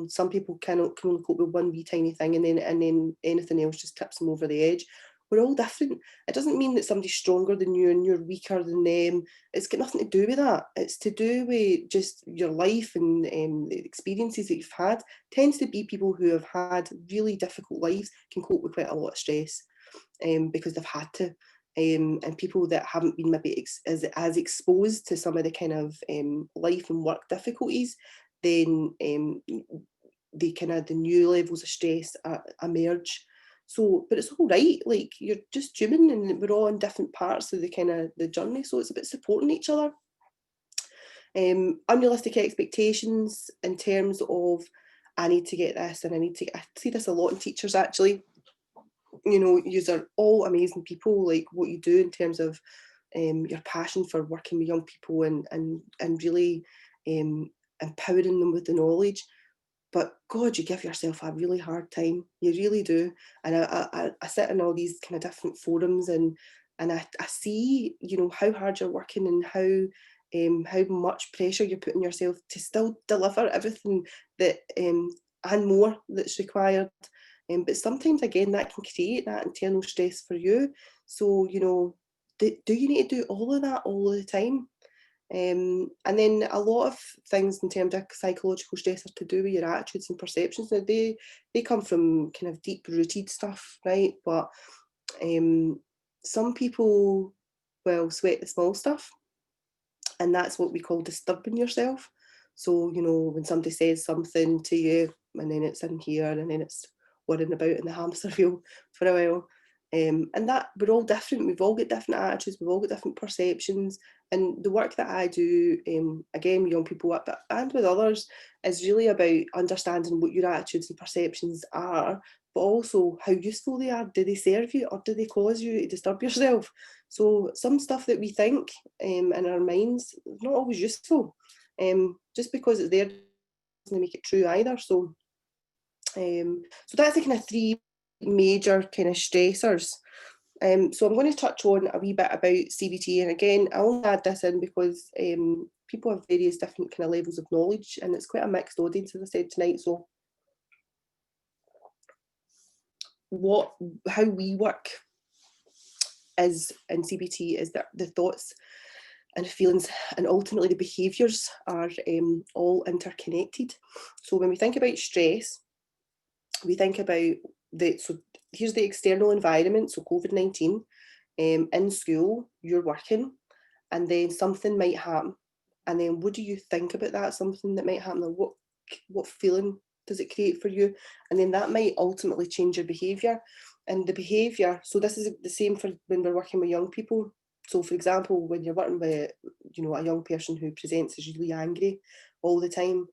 some people can only cope with one wee tiny thing, and then anything else just tips them over the edge. We're all different. It doesn't mean that somebody's stronger than you and you're weaker than them. It's got nothing to do with that. It's to do with just your life, and the experiences that you've had. Tends to be people who have had really difficult lives can cope with quite a lot of stress, because they've had to. And people that haven't been maybe as exposed to some of the kind of life and work difficulties, then the new levels of stress emerge. So, but it's all right. Like, you're just human, and we're all in different parts of the kind of the journey. So it's about supporting each other. Unrealistic expectations in terms of, I need to get this, and I see this a lot in teachers actually. You know, you are all amazing people, like what you do in terms of your passion for working with young people, and really empowering them with the knowledge. But God, you give yourself a really hard time. You really do. And I sit in all these kind of different forums, and I see, you know, how hard you're working, and how much pressure you're putting yourself to still deliver everything that and more that's required. But sometimes, again, that can create that internal stress for you. So, you know, do you need to do all of that all the time? And then a lot of things in terms of psychological stress are to do with your attitudes and perceptions. Now, they come from kind of deep rooted stuff, right? But some people will sweat the small stuff, and that's what we call disturbing yourself. So, you know, when somebody says something to you, and then it's in here, and then it's whirring about in the hamster wheel for a while. And that, we're all different. We've all got different attitudes. We've all got different perceptions. And the work that I do, again, with young people and with others, is really about understanding what your attitudes and perceptions are, but also how useful they are. Do they serve you, or do they cause you to disturb yourself? So some stuff that we think in our minds is not always useful. Just because it's there doesn't make it true either. So that's the kind of three major kind of stressors. So I'm going to touch on a wee bit about CBT, and again, I only add this in because people have various different kind of levels of knowledge, and it's quite a mixed audience, as I said tonight. So how we work is in CBT is that the thoughts and feelings and ultimately the behaviours are all interconnected. So when we think about stress, we think about so here's the external environment, so COVID-19, in school, you're working, and then something might happen. And then what do you think about that, something that might happen? What feeling does it create for you? And then that might ultimately change your behaviour. And the behaviour, so this is the same for when we're working with young people. So for example, when you're working with, a young person who presents as really angry all the time,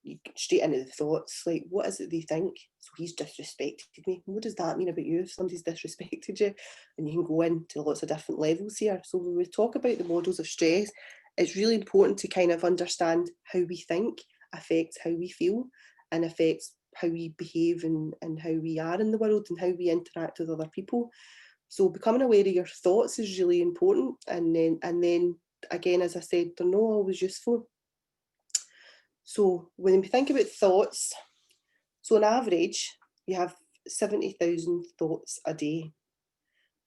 you get straight into the thoughts, like, what is it they think? So he's disrespected me. What does that mean about you if somebody's disrespected you? And you can go into lots of different levels here. So when we talk about the models of stress, it's really important to kind of understand how we think affects how we feel and affects how we behave and how we are in the world and how we interact with other people. So becoming aware of your thoughts is really important. And then again, as I said, they're not always useful. So when we think about thoughts, so on average, you have 70,000 thoughts a day.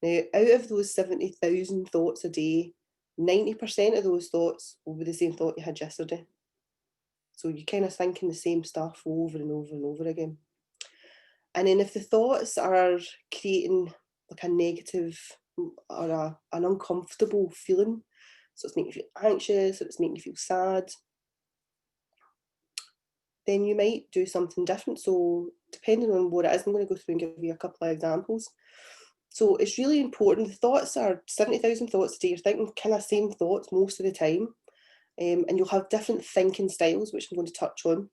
Now, out of those 70,000 thoughts a day, 90% of those thoughts will be the same thought you had yesterday. So you're kind of thinking the same stuff over and over and over again. And then if the thoughts are creating like a negative or an uncomfortable feeling, so it's making you feel anxious or it's making you feel sad, then you might do something different. So depending on what it is, I'm going to go through and give you a couple of examples. So it's really important. The thoughts are 70,000 thoughts a day. You're thinking kind of same thoughts most of the time. And you'll have different thinking styles, which I'm going to touch on.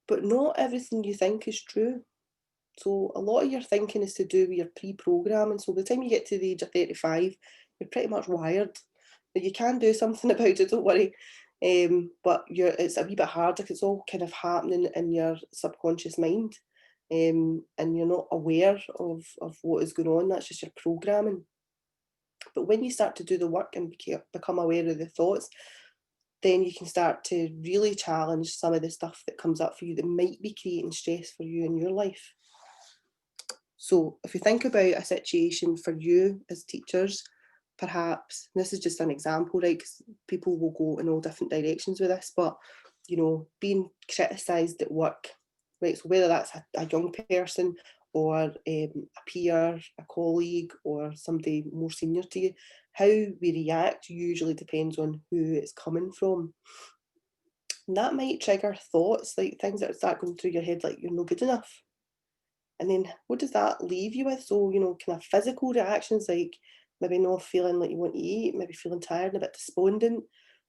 But not everything you think is true. So a lot of your thinking is to do with your pre-programming. So by the time you get to the age of 35, you're pretty much wired. But you can do something about it, don't worry. But it's a wee bit harder because it's all kind of happening in your subconscious mind. And you're not aware of what is going on. That's just your programming. But when you start to do the work and become aware of the thoughts, then you can start to really challenge some of the stuff that comes up for you that might be creating stress for you in your life. So if you think about a situation for you as teachers, perhaps, this is just an example, right, because people will go in all different directions with this, but, being criticised at work, right, so whether that's a young person or a peer, a colleague, or somebody more senior to you, how we react usually depends on who it's coming from. And that might trigger thoughts, like things that start going through your head, like you're no good enough. And then what does that leave you with? So, kind of physical reactions like maybe not feeling like you want to eat, maybe feeling tired and a bit despondent.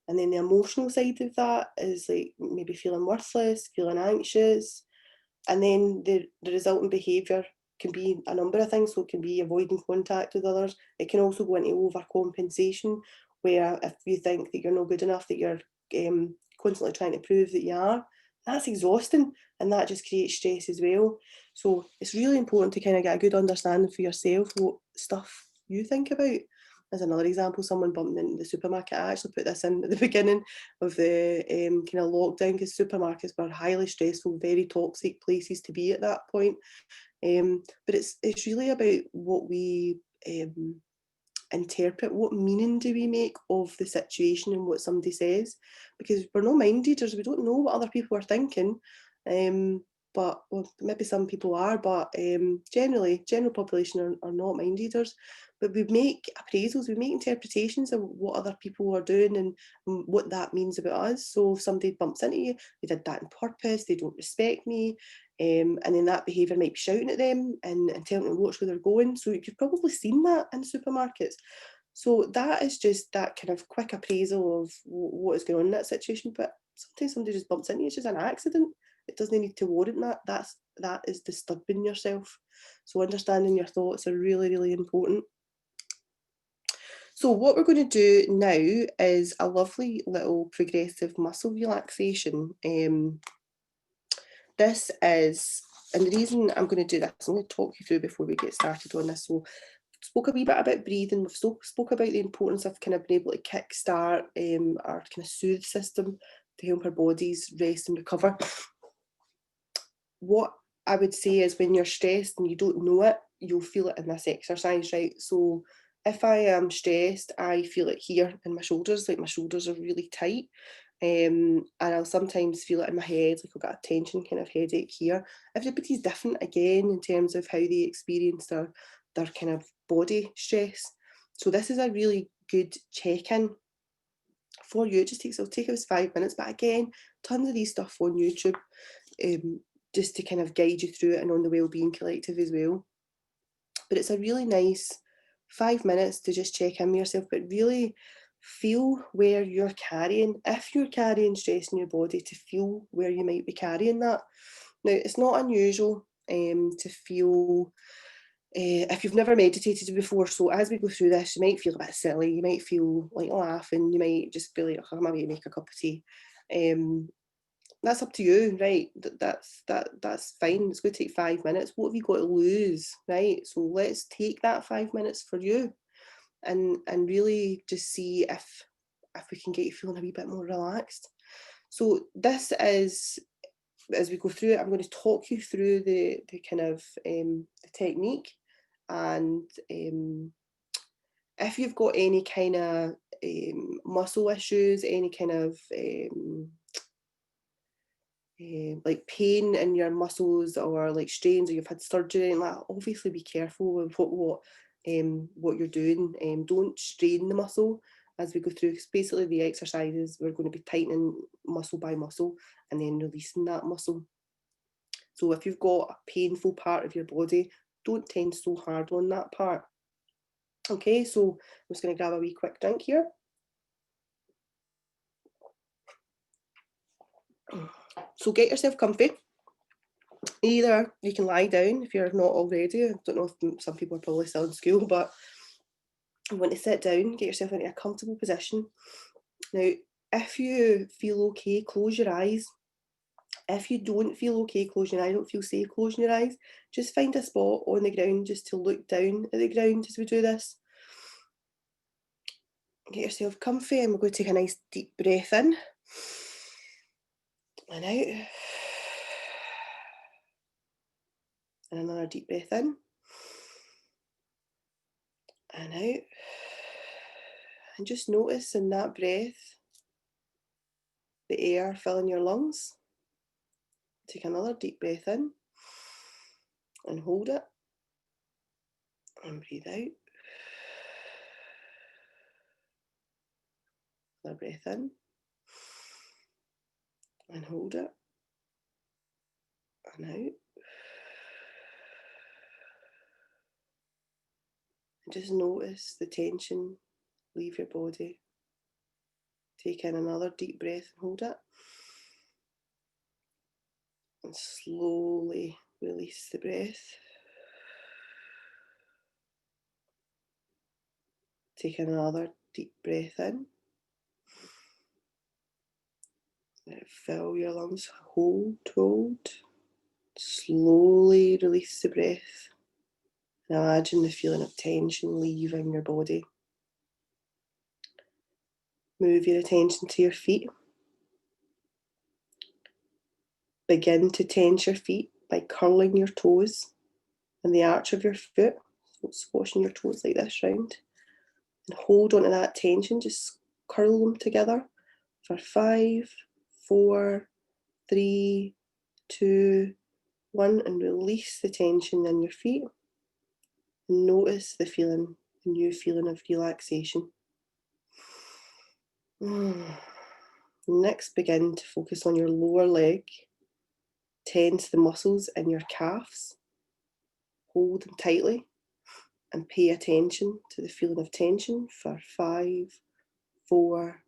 And then the emotional side of that is like maybe feeling worthless, feeling anxious. And then the resulting behaviour can be a number of things. So it can be avoiding contact with others. It can also go into overcompensation, where if you think that you're not good enough, that you're constantly trying to prove that you are, that's exhausting and that just creates stress as well. So it's really important to kind of get a good understanding for yourself what stuff you think about. As another example, someone bumped into the supermarket. I actually put this in at the beginning of the kind of lockdown because supermarkets were highly stressful, very toxic places to be at that point. But it's really about what we interpret, what meaning do we make of the situation and what somebody says, because we're not mind readers, we don't know what other people are thinking, but well, maybe some people are, but general population are not mind readers. But we make appraisals, we make interpretations of what other people are doing and what that means about us. So if somebody bumps into you, they did that on purpose, they don't respect me, and then that behaviour might be shouting at them and telling them to watch where they're going. So you've probably seen that in supermarkets. So that is just that kind of quick appraisal of what is going on in that situation. But sometimes somebody just bumps into you, it's just an accident. It doesn't need to warrant that. That is disturbing yourself. So understanding your thoughts are really, really important. So what we're going to do now is a lovely little progressive muscle relaxation. This is And the reason I'm going to do this, I'm going to talk you through before we get started on this. So spoke a wee bit about breathing. We've spoke about the importance of kind of being able to kickstart our kind of soothe system to help our bodies rest and recover. What I would say is when you're stressed and you don't know it, you'll feel it in this exercise, right? So if I am stressed, I feel it here in my shoulders, like my shoulders are really tight. And I'll sometimes feel it in my head, like I've got a tension kind of headache here. Everybody's different again in terms of how they experience their kind of body stress. So this is a really good check-in for you. It just takes, it'll take us 5 minutes, but again, tons of these stuff on YouTube, just to kind of guide you through it, and on the Wellbeing Collective as well. But it's a really nice 5 minutes to just check in with yourself, but really feel where you're carrying, if you're carrying stress in your body, to feel where you might be carrying that. Now, it's not unusual to feel, if you've never meditated before, so as we go through this, you might feel a bit silly, you might feel like laughing, you might just be like, oh, I'm going to make a cup of tea. That's up to you, right? That's fine. It's going to take 5 minutes. What have you got to lose, right? So let's take that 5 minutes for you, and really just see if we can get you feeling a wee bit more relaxed. So this is, as we go through it, I'm going to talk you through the kind of the technique, and if you've got any kind of muscle issues, any kind of like pain in your muscles, or like strains, or you've had surgery and that, obviously be careful with what you're doing. Don't strain the muscle as we go through, because basically the exercises, we're going to be tightening muscle by muscle and then releasing that muscle. So if you've got a painful part of your body, don't tense so hard on that part. Okay, so I'm just going to grab a wee quick drink here. So get yourself comfy. Either you can lie down if you're not already. I don't know if some people are probably still in school, but you want to sit down, get yourself into a comfortable position. Now, if you feel okay, close your eyes. If you don't feel okay, close your eyes, don't feel safe closing your eyes, just find a spot on the ground just to look down at the ground as we do this. Get yourself comfy, and we're going to take a nice deep breath in and out. And another deep breath in and out. And just notice in that breath the air filling your lungs. Take another deep breath in and hold it and breathe out. Another breath in and hold it and out. And just notice the tension leave your body. Take in another deep breath and hold it. And slowly release the breath. Take in another deep breath in. Let it fill your lungs. Hold. Slowly release the breath. And imagine the feeling of tension leaving your body. Move your attention to your feet. Begin to tense your feet by curling your toes and the arch of your foot. So squashing your toes like this round. And hold on to that tension. Just curl them together for 5, 4, 3, 2, 1. And release the tension in your feet. And notice the feeling, the new feeling of relaxation. Next, begin to focus on your lower leg. Tense the muscles in your calves. Hold them tightly and pay attention to the feeling of tension for 5, 4,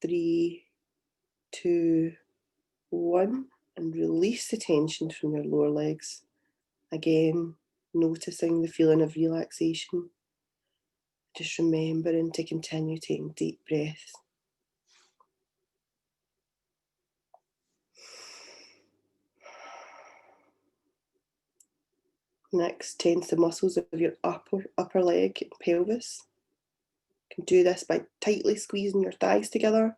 3, 2, 1. And release the tension from your lower legs. Again, noticing the feeling of relaxation. Just remembering to continue taking deep breaths. Next, tense the muscles of your upper leg and pelvis. You can do this by tightly squeezing your thighs together.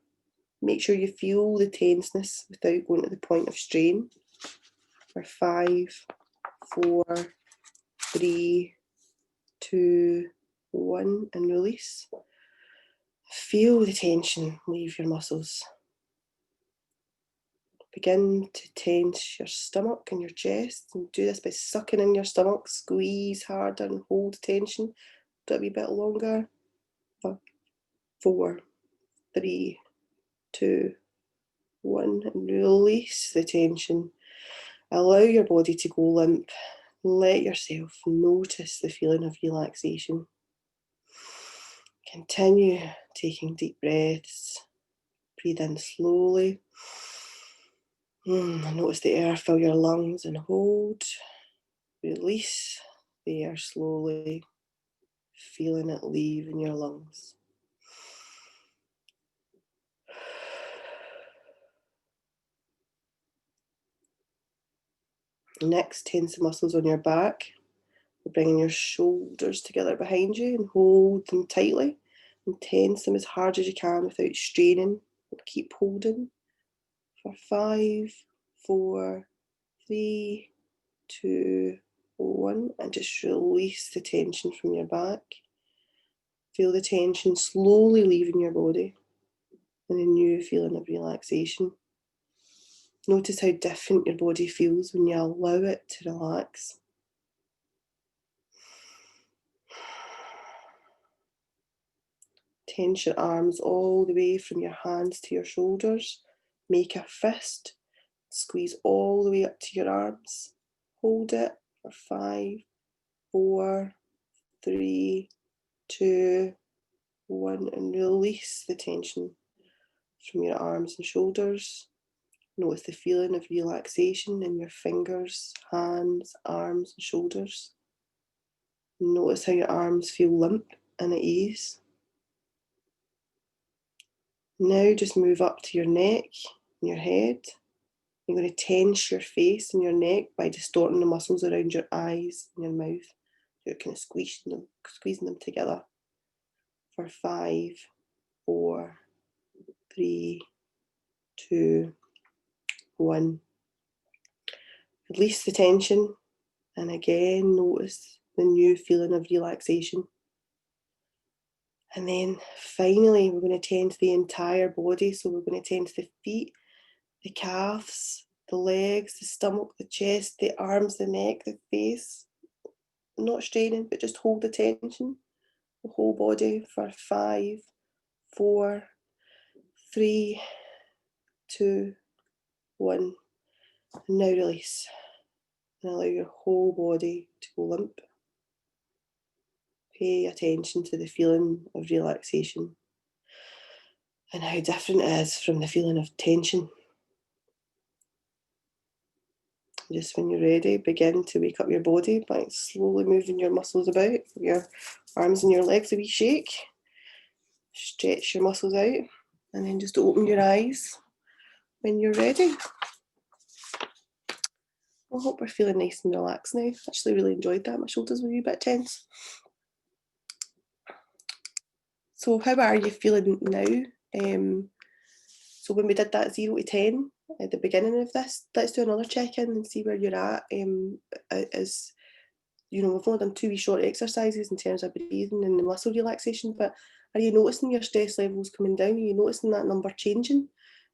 Make sure you feel the tenseness without going to the point of strain. For 5, 4, 3, 2, 1, and release. Feel the tension leave your muscles. Begin to tense your stomach and your chest, and do this by sucking in your stomach, squeeze harder and hold tension. Do it a wee bit longer. 5, 4, 3, 2, 1, and release the tension. Allow your body to go limp. Let yourself notice the feeling of relaxation. Continue taking deep breaths. Breathe in slowly. Notice the air fill your lungs and hold. Release the air slowly, feeling it leave in your lungs. Next, tense the muscles on your back. We're bringing your shoulders together behind you and hold them tightly. And tense them as hard as you can without straining. And keep holding for 5, 4, 3, 2, 1, and just release the tension from your back. Feel the tension slowly leaving your body and a new feeling of relaxation. Notice how different your body feels when you allow it to relax. Tense your arms all the way from your hands to your shoulders. Make a fist. Squeeze all the way up to your arms. Hold it for 5, 4, 3, 2, 1, and release the tension from your arms and shoulders. Notice the feeling of relaxation in your fingers, hands, arms, and shoulders. Notice how your arms feel limp and at ease. Now just move up to your neck and your head. You're going to tense your face and your neck by distorting the muscles around your eyes and your mouth. You're kind of squeezing them together. For 5, 4, 3, 2, 1. Release the tension, and again notice the new feeling of relaxation. And then finally, we're going to tense the entire body. So we're going to tense the feet, the calves, the legs, the stomach, the chest, the arms, the neck, the face. Not straining, but just hold the tension. The whole body for 5, 4, 3, 2, 1. And now release. And allow your whole body to go limp. Pay attention to the feeling of relaxation and how different it is from the feeling of tension. Just when you're ready, begin to wake up your body by slowly moving your muscles about, your arms and your legs a wee shake. Stretch your muscles out and then just open your eyes when you're ready. I hope we're feeling nice and relaxed now. Actually really enjoyed that. My shoulders were a wee bit tense. So how are you feeling now? So when we did that 0 to 10 at the beginning of this, let's do another check-in and see where you're at. As you know, we've only done 2 wee short exercises in terms of breathing and the muscle relaxation, but are you noticing your stress levels coming down? Are you noticing that number changing?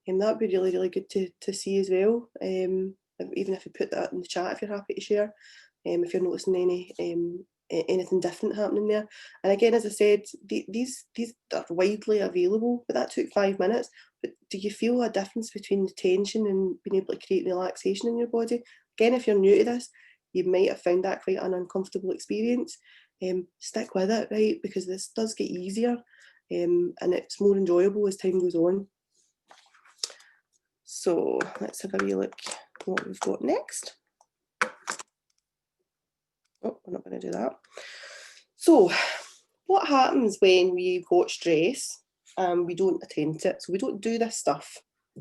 That would be really, really good to see as well. Even if you put that in the chat, if you're happy to share, if you're noticing anything different happening there. And again, as I said, these are widely available, but that took 5 minutes. But do you feel a difference between the tension and being able to create relaxation in your body? Again, if you're new to this, you might have found that quite an uncomfortable experience. Stick with it, right? Because this does get easier and it's more enjoyable as time goes on. So let's have a wee look at what we've got next. Oh, we're not going to do that. So what happens when we've got stress and we don't attend to it? So we don't do this stuff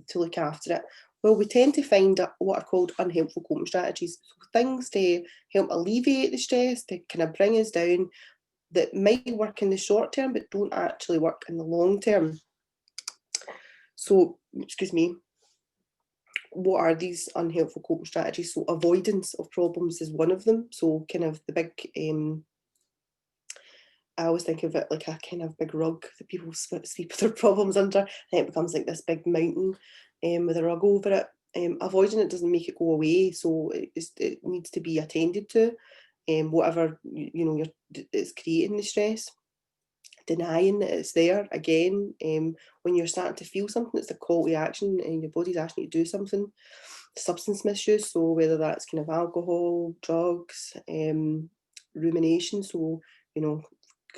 to look after it. Well, we tend to find what are called unhelpful coping strategies. So things to help alleviate the stress, to kind of bring us down, that might work in the short term, but don't actually work in the long term. So, excuse me, what are these unhelpful coping strategies? So avoidance of problems is one of them. So kind of the big, I always think of it like a kind of big rug that people sweep their problems under. I think it becomes like this big mountain with a rug over it. Avoiding it doesn't make it go away, so it needs to be attended to. Whatever it's creating the stress. Denying that it's there again, when you're starting to feel something, it's a call to action and your body's asking you to do something. Substance misuse, so whether that's kind of alcohol, drugs, rumination, so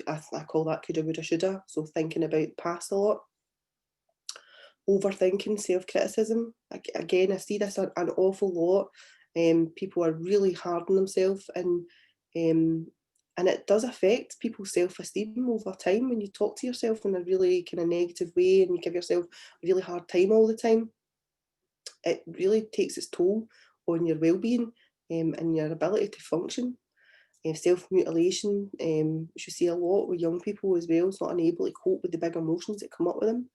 I call that coulda, woulda, shoulda, so thinking about the past a lot. Overthinking, self-criticism, again, I see this an awful lot. People are really hard on themselves, and it does affect people's self-esteem over time. When you talk to yourself in a really kind of negative way and you give yourself a really hard time all the time, it really takes its toll on your well-being and your ability to function. Self-mutilation, which you see a lot with young people as well, so not unable to cope with the big emotions that come up with them.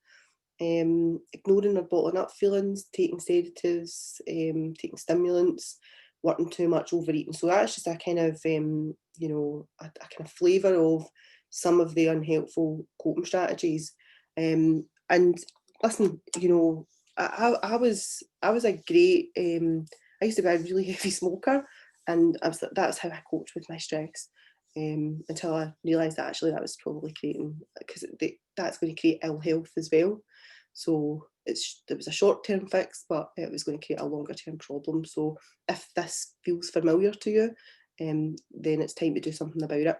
Ignoring or bottling up feelings, taking sedatives, taking stimulants, working too much, overeating. So that's just a kind of, a kind of flavour of some of the unhelpful coping strategies. And listen, I was a great, I used to be a really heavy smoker, and that's how I coped with my stress. Until I realised that actually that was probably creating, because that's going to create ill health as well. So it was a short-term fix, but it was going to create a longer-term problem. So if this feels familiar to you, then it's time to do something about it.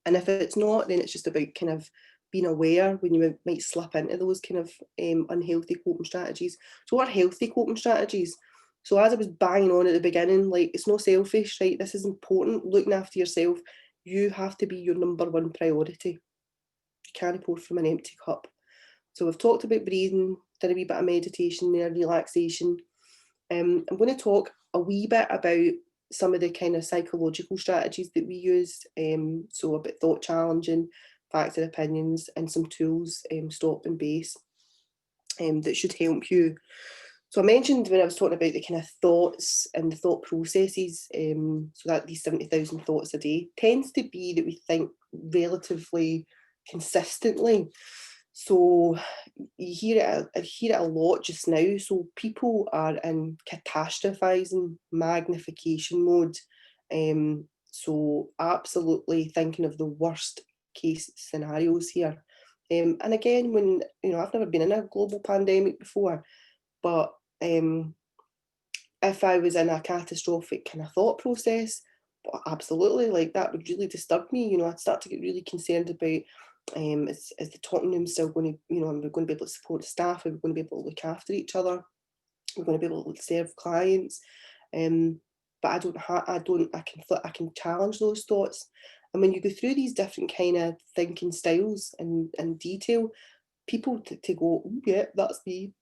And if it's not, then it's just about kind of being aware when you might slip into those kind of unhealthy coping strategies. So what are healthy coping strategies? So as I was banging on at the beginning, like, it's not selfish, right? This is important. Looking after yourself, you have to be your number one priority. You can't pour from an empty cup. So we've talked about breathing, did a wee bit of meditation there, relaxation. I'm going to talk a wee bit about some of the kind of psychological strategies that we use. So a bit thought challenging, facts and opinions, and some tools, stop and base, that should help you. So I mentioned when I was talking about the kind of thoughts and the thought processes, so that these 70,000 thoughts a day tends to be that we think relatively consistently. So you hear it a lot just now. So people are in catastrophizing, magnification mode. So absolutely thinking of the worst case scenarios here. And again, when I've never been in a global pandemic before, but if I was in a catastrophic kind of thought process, absolutely, like, that would really disturb me. I'd start to get really concerned about, is the Tottenham still going to, are we going to be able to support the staff? Are we going to be able to look after each other? We're going to be able to serve clients. But I can challenge those thoughts. And when you go through these different kind of thinking styles in detail, people to go, oh, yeah, that's me,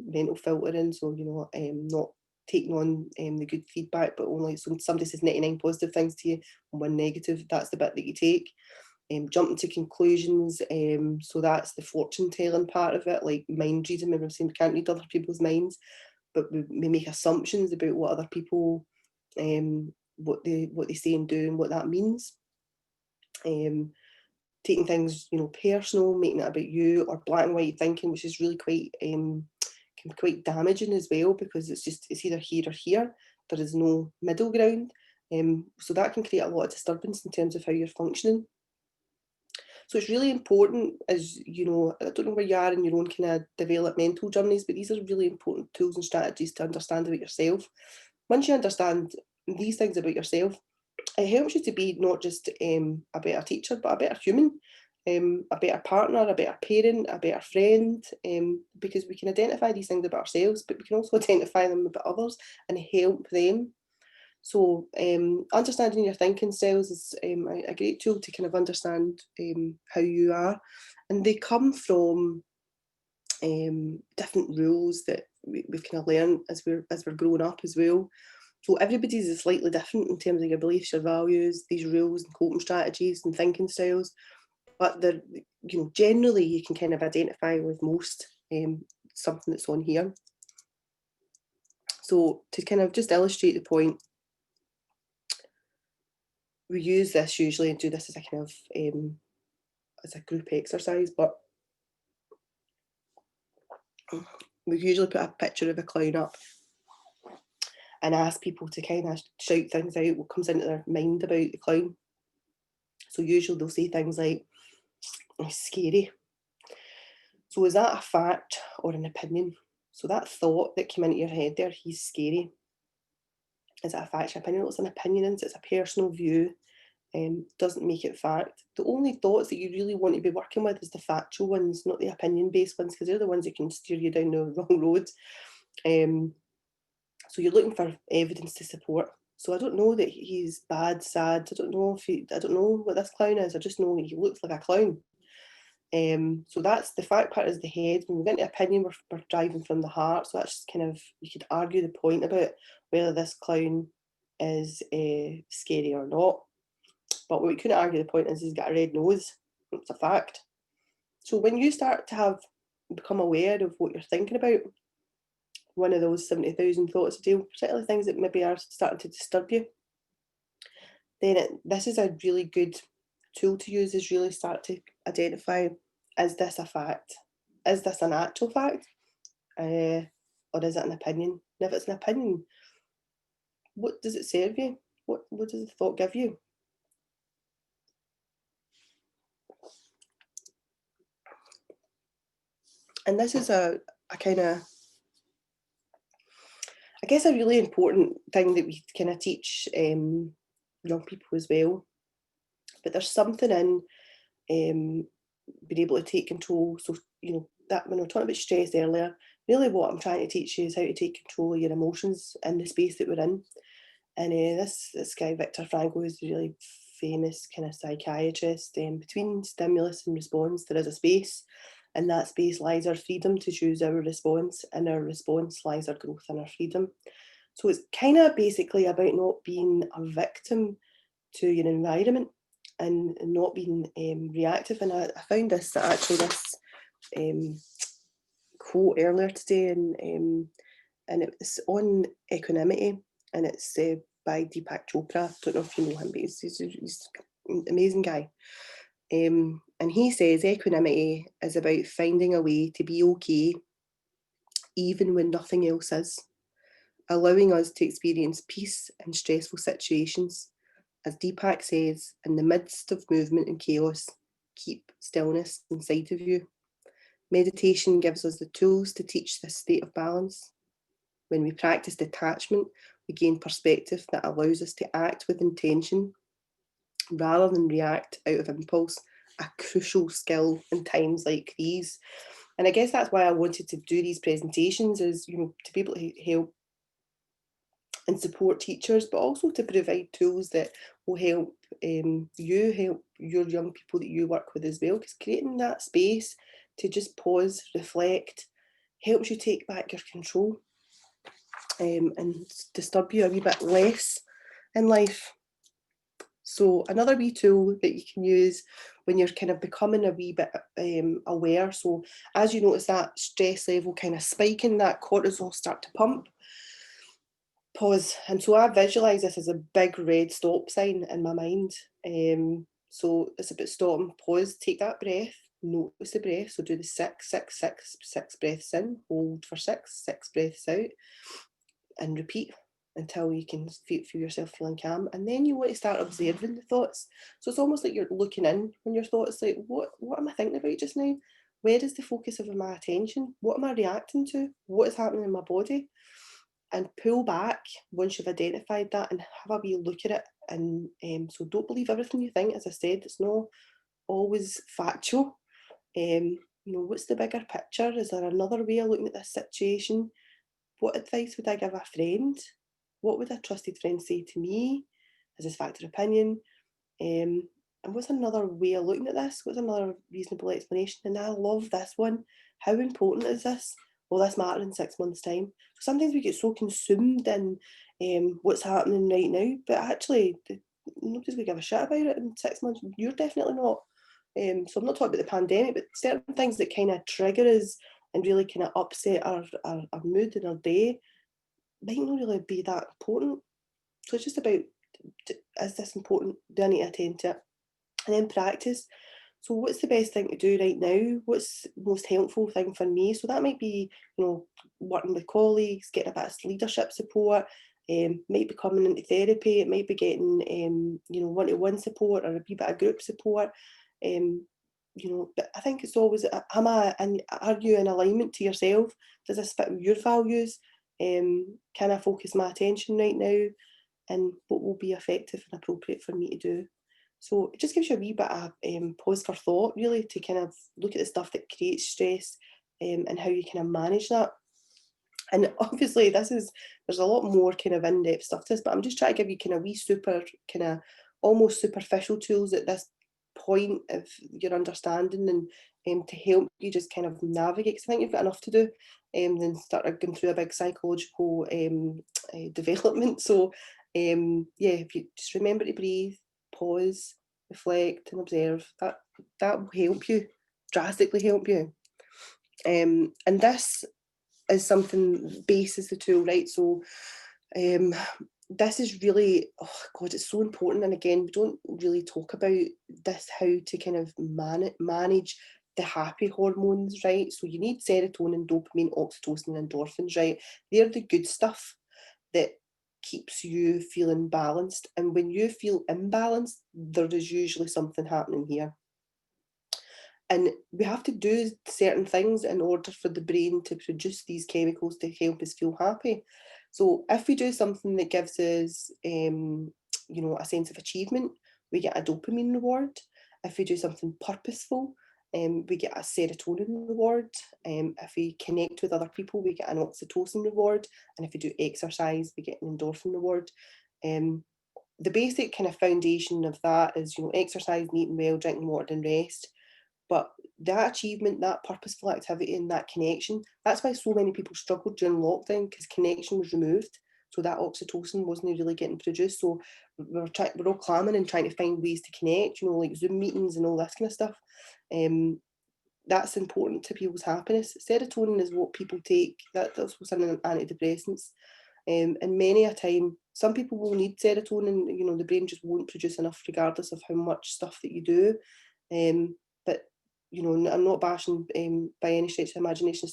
mental filtering. So, not taking on the good feedback, but only, so somebody says 99 positive things to you and one negative, that's the bit that you take. Jumping to conclusions, so that's the fortune telling part of it, like mind reading. Remember, I'm saying we can't read other people's minds, but we make assumptions about what other people, what they say and do and what that means. Taking things, personal, making it about you, or black and white thinking, which is really quite can be quite damaging as well, because it's either here or here. There is no middle ground. So that can create a lot of disturbance in terms of how you're functioning. So it's really important, as I don't know where you are in your own kind of developmental journeys, but these are really important tools and strategies to understand about yourself. Once you understand these things about yourself, it helps you to be not just a better teacher, but a better human, a better partner, a better parent, a better friend, because we can identify these things about ourselves, but we can also identify them about others and help them. So understanding your thinking styles is a great tool to kind of understand how you are. And they come from different rules that we've kind of learned as we're growing up as well. So everybody's is slightly different in terms of your beliefs, your values, these rules and coping strategies and thinking styles. But they're, generally you can kind of identify with most something that's on here. So to kind of just illustrate the point, we use this usually and do this as a kind of as a group exercise, but we usually put a picture of a clown up and ask people to kind of shout things out, what comes into their mind about the clown. So usually they'll say things like, "Oh, scary." So is that a fact or an opinion? So that thought that came into your head there, he's scary. Is it a fact or opinion? It's an opinion, it's a personal view. Doesn't make it fact. The only thoughts that you really want to be working with is the factual ones, not the opinion-based ones, because they're the ones that can steer you down the wrong road. So you're looking for evidence to support. So I don't know that he's bad, sad. I don't know what this clown is. I just know he looks like a clown. So that's the fact part is the head. When we get into opinion, we're driving from the heart. So that's kind of, you could argue the point about whether this clown is scary or not. But what we couldn't argue the point is he's got a red nose. It's a fact. So when you start to become aware of what you're thinking about, one of those 70,000 thoughts a day, particularly things that maybe are starting to disturb you, then this is a really good tool to use, is really start to identify, is this a fact? Is this an actual fact? Or is it an opinion? And if it's an opinion, what does it serve you? What does the thought give you? And this is a kind of, I guess, a really important thing that we kind of teach young people as well. But there's something in being able to take control. So, that when we were talking about stress earlier, really what I'm trying to teach you is how to take control of your emotions in the space that we're in. And this guy, Viktor Frankl, is a really famous kind of psychiatrist. Between stimulus and response, there is a space. In that space lies our freedom to choose our response, and our response lies our growth and our freedom. So it's kind of basically about not being a victim to your environment and not being reactive. And I found this quote earlier today, and it's on equanimity, and it's by Deepak Chopra. Don't know if you know him, but he's an amazing guy. And he says equanimity is about finding a way to be okay even when nothing else is, allowing us to experience peace in stressful situations. As Deepak says, in the midst of movement and chaos, keep stillness inside of you. Meditation gives us the tools to teach this state of balance. When we practice detachment, we gain perspective that allows us to act with intention rather than react out of impulse, a crucial skill in times like these. And I guess that's why I wanted to do these presentations, is, to be able to help and support teachers, but also to provide tools that will help you help your young people that you work with as well, because creating that space to just pause, reflect, helps you take back your control and disturb you a wee bit less in life. So another wee tool that you can use when you're kind of becoming a wee bit aware, so as you notice that stress level kind of spiking, that cortisol start to pump, pause. And so I visualise this as a big red stop sign in my mind. So it's about stopping, pause, take that breath, notice the breath. So do the 6, 6, 6, 6 breaths in, hold for 6, 6 breaths out, and repeat until you can feel yourself feeling calm. And then you want to start observing the thoughts. So it's almost like you're looking in on your thoughts, like, what am I thinking about just now? Where is the focus of my attention? What am I reacting to? What is happening in my body? And pull back once you've identified that and have a wee look at it. And so don't believe everything you think. As I said, it's not always factual. What's the bigger picture? Is there another way of looking at this situation? What advice would I give a friend? What would a trusted friend say to me? Is this fact or opinion? And what's another way of looking at this? What's another reasonable explanation? And I love this one. how important is this? Will this matter in 6 months' time? Sometimes we get so consumed in what's happening right now, but actually nobody's going to give a shit about it in 6 months. You're definitely not. So I'm not talking about the pandemic, but certain things that kind of trigger us and really kind of upset our mood and our day might not really be that important. So it's just about, is this important? Do I need to attend to it? And then practice. So what's the best thing to do right now? What's the most helpful thing for me? So that might be, working with colleagues, getting a bit of leadership support, might be coming into therapy, it might be getting, one-to-one support or a wee bit of group support. But I think it's always, are you in alignment to yourself? Does this fit with your values? Can I focus my attention right now? And what will be effective and appropriate for me to do? So it just gives you a wee bit of pause for thought, really, to kind of look at the stuff that creates stress and how you kind of manage that. And obviously there's a lot more kind of in-depth stuff to this, but I'm just trying to give you kind of wee super kind of almost superficial tools at this point of your understanding, and to help you just kind of navigate, because I think you've got enough to do than start going through a big psychological development. So if you just remember to breathe, pause, reflect and observe, that will help you, drastically help you. And this is something, base is the tool, right? So this is really, oh God, it's so important. And again, we don't really talk about this, how to kind of manage the happy hormones, right? So you need serotonin, dopamine, oxytocin, and endorphins, right? They're the good stuff that keeps you feeling balanced. And when you feel imbalanced, there is usually something happening here. And we have to do certain things in order for the brain to produce these chemicals to help us feel happy. So if we do something that gives us, a sense of achievement, we get a dopamine reward. If we do something purposeful, we get a serotonin reward. If we connect with other people, we get an oxytocin reward. And if we do exercise, we get an endorphin reward. The basic kind of foundation of that is, exercise, eating well, drinking water and rest. But that achievement, that purposeful activity and that connection, that's why so many people struggled during lockdown, because connection was removed. So that oxytocin wasn't really getting produced. So we're all clamming and trying to find ways to connect, like Zoom meetings and all this kind of stuff. That's important to people's happiness. Serotonin is what people take. That's what's in antidepressants. And many a time, some people will need serotonin, the brain just won't produce enough regardless of how much stuff that you do. But I'm not bashing by any stretch of the imagination,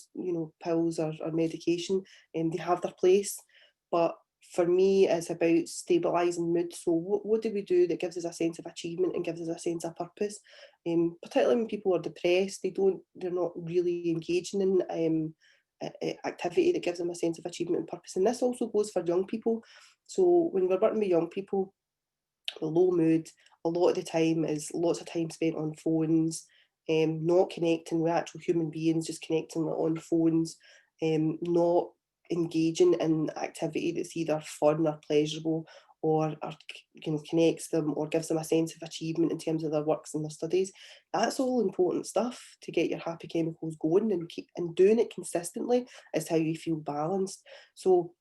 pills or medication, they have their place. But for me, it's about stabilising mood. So what do we do that gives us a sense of achievement and gives us a sense of purpose? Particularly when people are depressed, they're not really engaging in activity that gives them a sense of achievement and purpose. And this also goes for young people. So when we're working with young people, the low mood, a lot of the time is lots of time spent on phones, not connecting with actual human beings, just connecting on phones, not engaging in activity that's either fun or pleasurable, or connects them or gives them a sense of achievement in terms of their works and their studies. That's all important stuff to get your happy chemicals going, and doing it consistently is how you feel balanced. So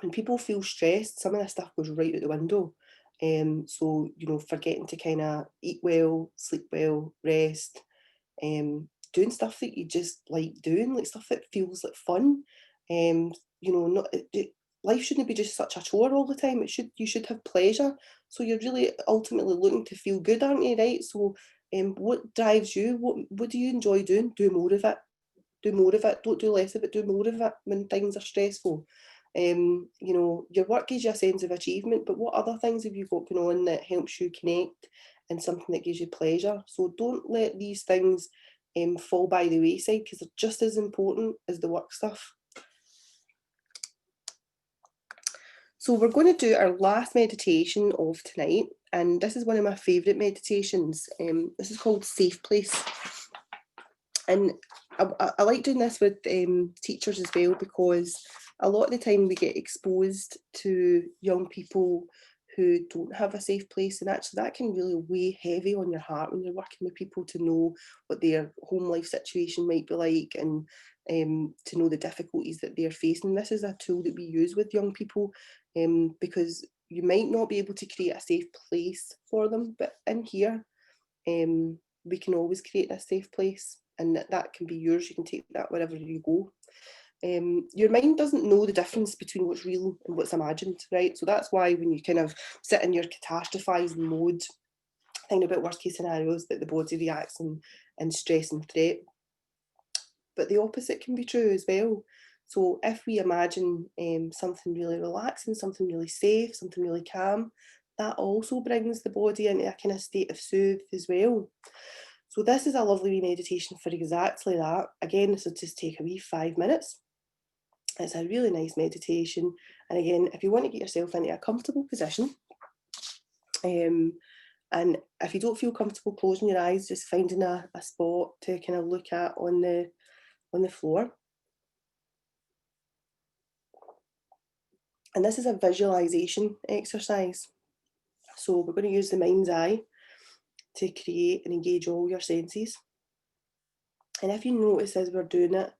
when people feel stressed, some of this stuff goes right out the window. So, forgetting to kind of eat well, sleep well, rest, doing stuff that you just like doing, like stuff that feels like fun. Life shouldn't be just such a chore all the time. You should have pleasure. So you're really ultimately looking to feel good, aren't you? Right. So, what drives you? What do you enjoy doing? Do more of it. Do more of it. Don't do less of it. Do more of it when things are stressful. Your work gives you a sense of achievement, but what other things have you got going on that helps you connect and something that gives you pleasure? So don't let these things fall by the wayside, because they're just as important as the work stuff. So we're going to do our last meditation of tonight, and this is one of my favourite meditations. This is called Safe Place. And I like doing this with teachers as well, because a lot of the time we get exposed to young people who don't have a safe place, and actually that can really weigh heavy on your heart when you're working with people, to know what their home life situation might be like, and to know the difficulties that they're facing. This is a tool that we use with young people, because you might not be able to create a safe place for them, but in here we can always create a safe place, and that can be yours. You can take that wherever you go. Your mind doesn't know the difference between what's real and what's imagined, right? So that's why when you kind of sit in your catastrophising mode, thinking about worst case scenarios, that the body reacts in stress and threat. But the opposite can be true as well. So if we imagine something really relaxing, something really safe, something really calm, that also brings the body into a kind of state of soothe as well. So this is a lovely wee meditation for exactly that. Again, this will just take a wee 5 minutes. It's a really nice meditation. And again, if you want to get yourself into a comfortable position, and if you don't feel comfortable closing your eyes, just finding a spot to kind of look at on the floor. And this is a visualization exercise. So we're going to use the mind's eye to create and engage all your senses. And if you notice as we're doing it,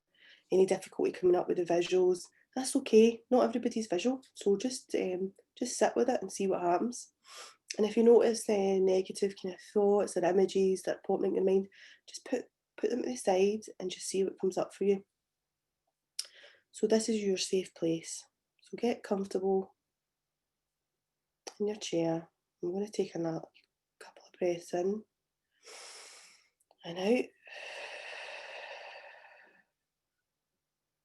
any difficulty coming up with the visuals, that's okay. Not everybody's visual. So just sit with it and see what happens. And if you notice negative kind of thoughts or images that pop into your mind, just put them to the side and just see what comes up for you. So this is your safe place. So get comfortable in your chair. I'm going to take another couple of breaths in and out.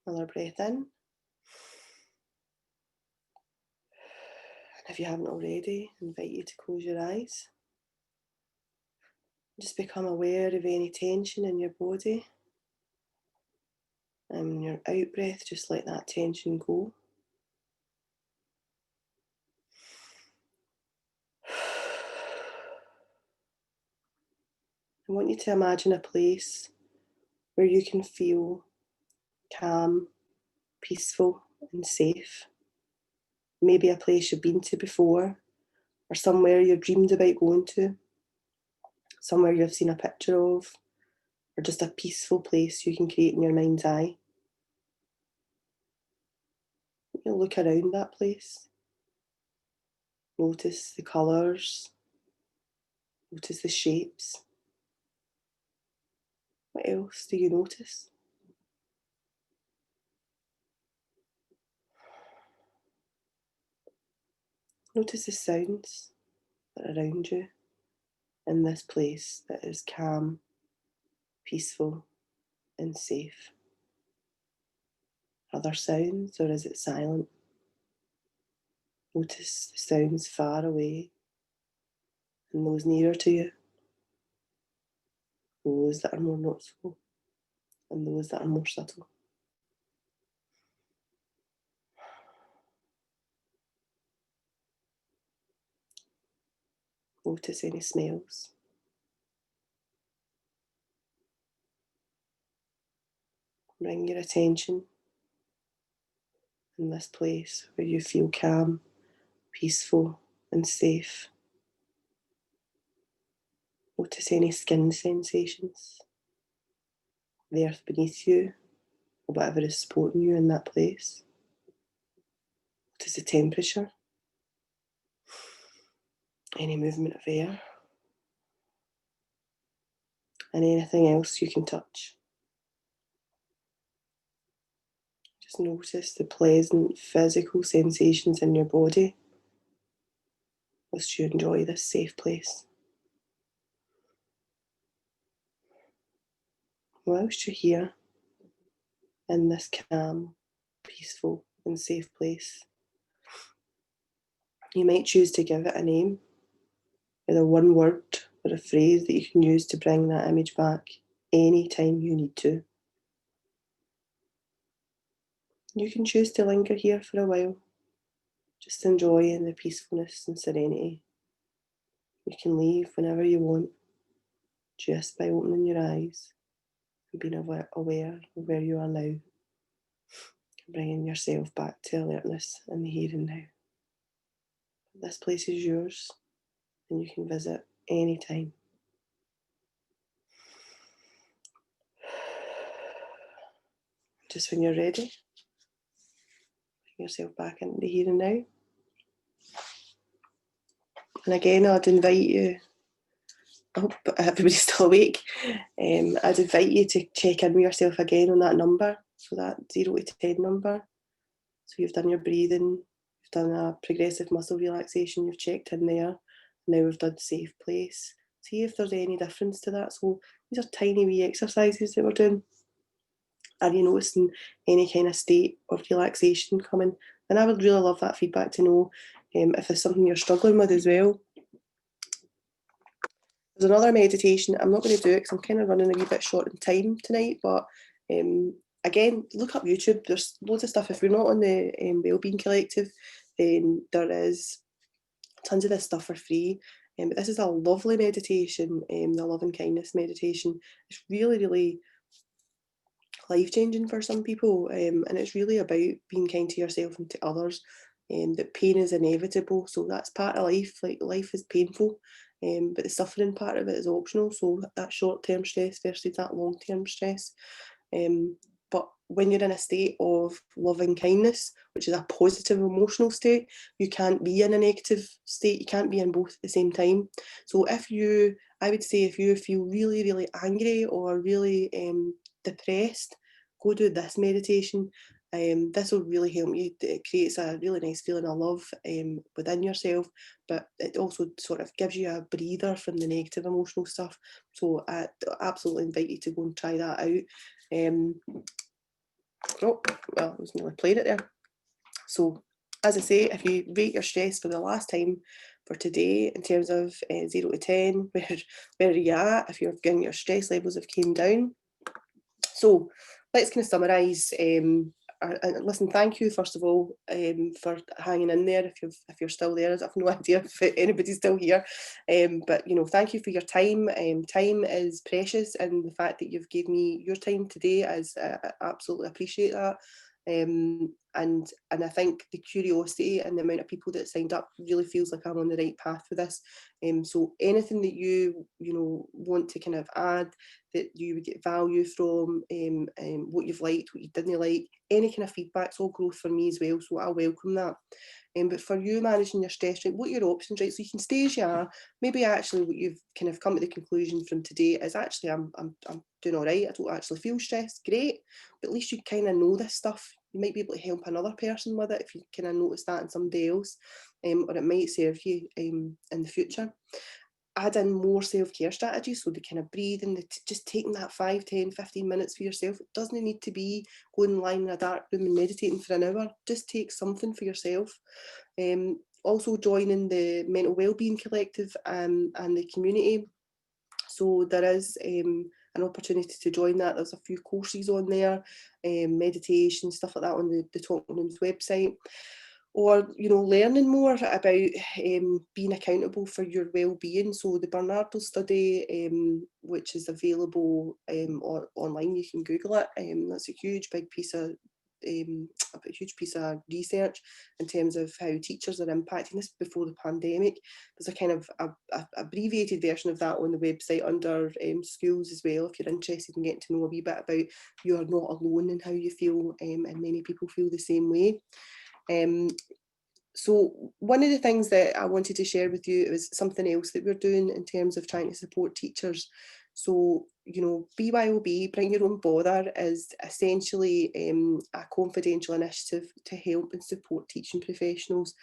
Another breath in. And if you haven't already, I invite you to close your eyes. Just become aware of any tension in your body. And your out breath, just let that tension go. I want you to imagine a place where you can feel calm, peaceful, and safe. Maybe a place you've been to before, or somewhere you've dreamed about going to, somewhere you've seen a picture of, or just a peaceful place you can create in your mind's eye. You look around that place. Notice the colours. Notice the shapes. What else do you notice? Notice the sounds that are around you in this place that is calm, peaceful, and safe. Are there sounds, or is it silent? Notice the sounds far away and those nearer to you, those that are more noticeable and those that are more subtle. Notice any smells. Bring your attention in this place where you feel calm, peaceful, and safe. Notice any skin sensations, the earth beneath you, or whatever is supporting you in that place. Notice the temperature, any movement of air, and anything else you can touch. Just notice the pleasant physical sensations in your body whilst you enjoy this safe place. Whilst you're here in this calm, peaceful, and safe place, you might choose to give it a name, either one word or a phrase that you can use to bring that image back anytime you need to. You can choose to linger here for a while, just enjoying the peacefulness and serenity. You can leave whenever you want, just by opening your eyes and being aware of where you are now, bringing yourself back to alertness in the here and now. This place is yours and you can visit anytime. Just when you're ready, bring yourself back into the here and now. And again, I'd invite you, I hope everybody's still awake, I'd invite you to check in with yourself again on that number, so that 0 to 10 number. So you've done your breathing, you've done a progressive muscle relaxation, you've checked in there, now we've done safe place. See if there's any difference to that. So these are tiny wee exercises that we're doing. Are you noticing any kind of state of relaxation coming? And I would really love that feedback to know if there's something you're struggling with as well. There's another meditation. I'm not going to do it because I'm kind of running a wee bit short in time tonight, but again, look up YouTube. There's loads of stuff. If you're not on the Wellbeing Collective, then there is tons of this stuff for free. But this is a lovely meditation, the love and kindness meditation. It's really, really life-changing for some people, and it's really about being kind to yourself and to others. That pain is inevitable, so that's part of life. Like, life is painful, but the suffering part of it is optional. So that short-term stress versus that long-term stress. But when you're in a state of loving kindness, which is a positive emotional state, you can't be in a negative state. You can't be in both at the same time. So I would say if you feel really, really angry or really depressed, go do this meditation. This will really help you. It creates a really nice feeling of love within yourself, but it also sort of gives you a breather from the negative emotional stuff. So I absolutely invite you to go and try that out. Oh, well, I was nearly playing it there. So, as I say, if you rate your stress for the last time for today in terms of 0 to 10, where are you at? If you're getting your stress levels have came down. So let's kind of summarise. And listen, thank you first of all for hanging in there. If you're still there, I've no idea if anybody's still here. But thank you for your time. Time is precious, and the fact that you've gave me your time today is I absolutely appreciate that. And I think the curiosity and the amount of people that signed up really feels like I'm on the right path for this. So anything that you want to kind of add that you would get value from, what you've liked, what you didn't like, any kind of feedback's all growth for me as well. So I welcome that. But for you managing your stress, right, what are your options, right? So you can stay as you are. Maybe actually what you've kind of come to the conclusion from today is actually I'm doing all right. I don't actually feel stressed. Great. But at least you kind of know this stuff. You might be able to help another person with it if you kind of notice that in somebody else, or it might serve you in the future. Add in more self-care strategies, so the kind of breathing, just taking that 5, 10, 15 minutes for yourself. It doesn't need to be going lying in a dark room and meditating for an hour. Just take something for yourself. Also joining the Mental Wellbeing Collective and the community. So there is an opportunity to join that. There's a few courses on there, meditation, stuff like that on the Talking Rooms website. Or learning more about being accountable for your well-being. So the Bernardo study, which is available or online, you can Google it. That's a huge big piece of research in terms of how teachers are impacting this before the pandemic. There's a kind of a abbreviated version of that on the website under schools as well, if you're interested in getting to know a wee bit about you are not alone in how you feel, and many people feel the same way. So one of the things that I wanted to share with you is something else that we're doing in terms of trying to support teachers. So, BYOB, Bring Your Own Bother, is essentially a confidential initiative to help and support teaching professionals.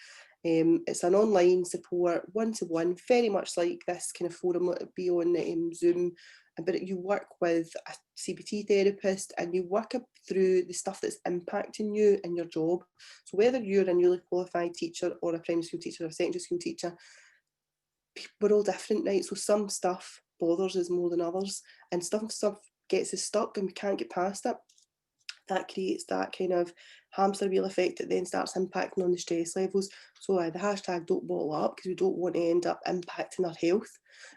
It's an online support, one-to-one, very much like this kind of forum that would be on Zoom, but you work with a CBT therapist and you work up through the stuff that's impacting you in your job. So whether you're a newly qualified teacher or a primary school teacher or a secondary school teacher, we're all different, right? So some stuff bothers us more than others, and stuff gets us stuck and we can't get past it. That creates that kind of hamster wheel effect that then starts impacting on the stress levels. So the hashtag don't bottle up, because we don't want to end up impacting our health.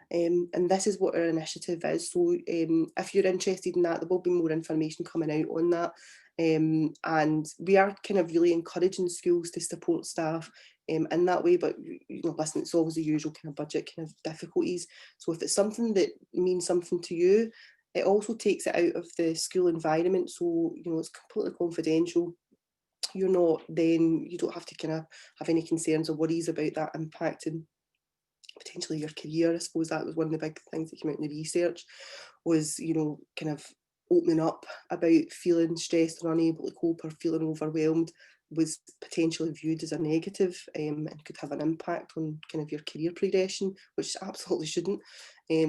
And this is what our initiative is. So if you're interested in that, there will be more information coming out on that. And we are kind of really encouraging schools to support staff in that way. But listen, it's always the usual kind of budget kind of difficulties. So if it's something that means something to you, it also takes it out of the school environment. So it's completely confidential. You don't have to kind of have any concerns or worries about that impacting potentially your career. I suppose that was one of the big things that came out in the research, was kind of opening up about feeling stressed and unable to cope or feeling overwhelmed was potentially viewed as a negative, and could have an impact on kind of your career progression, which absolutely shouldn't.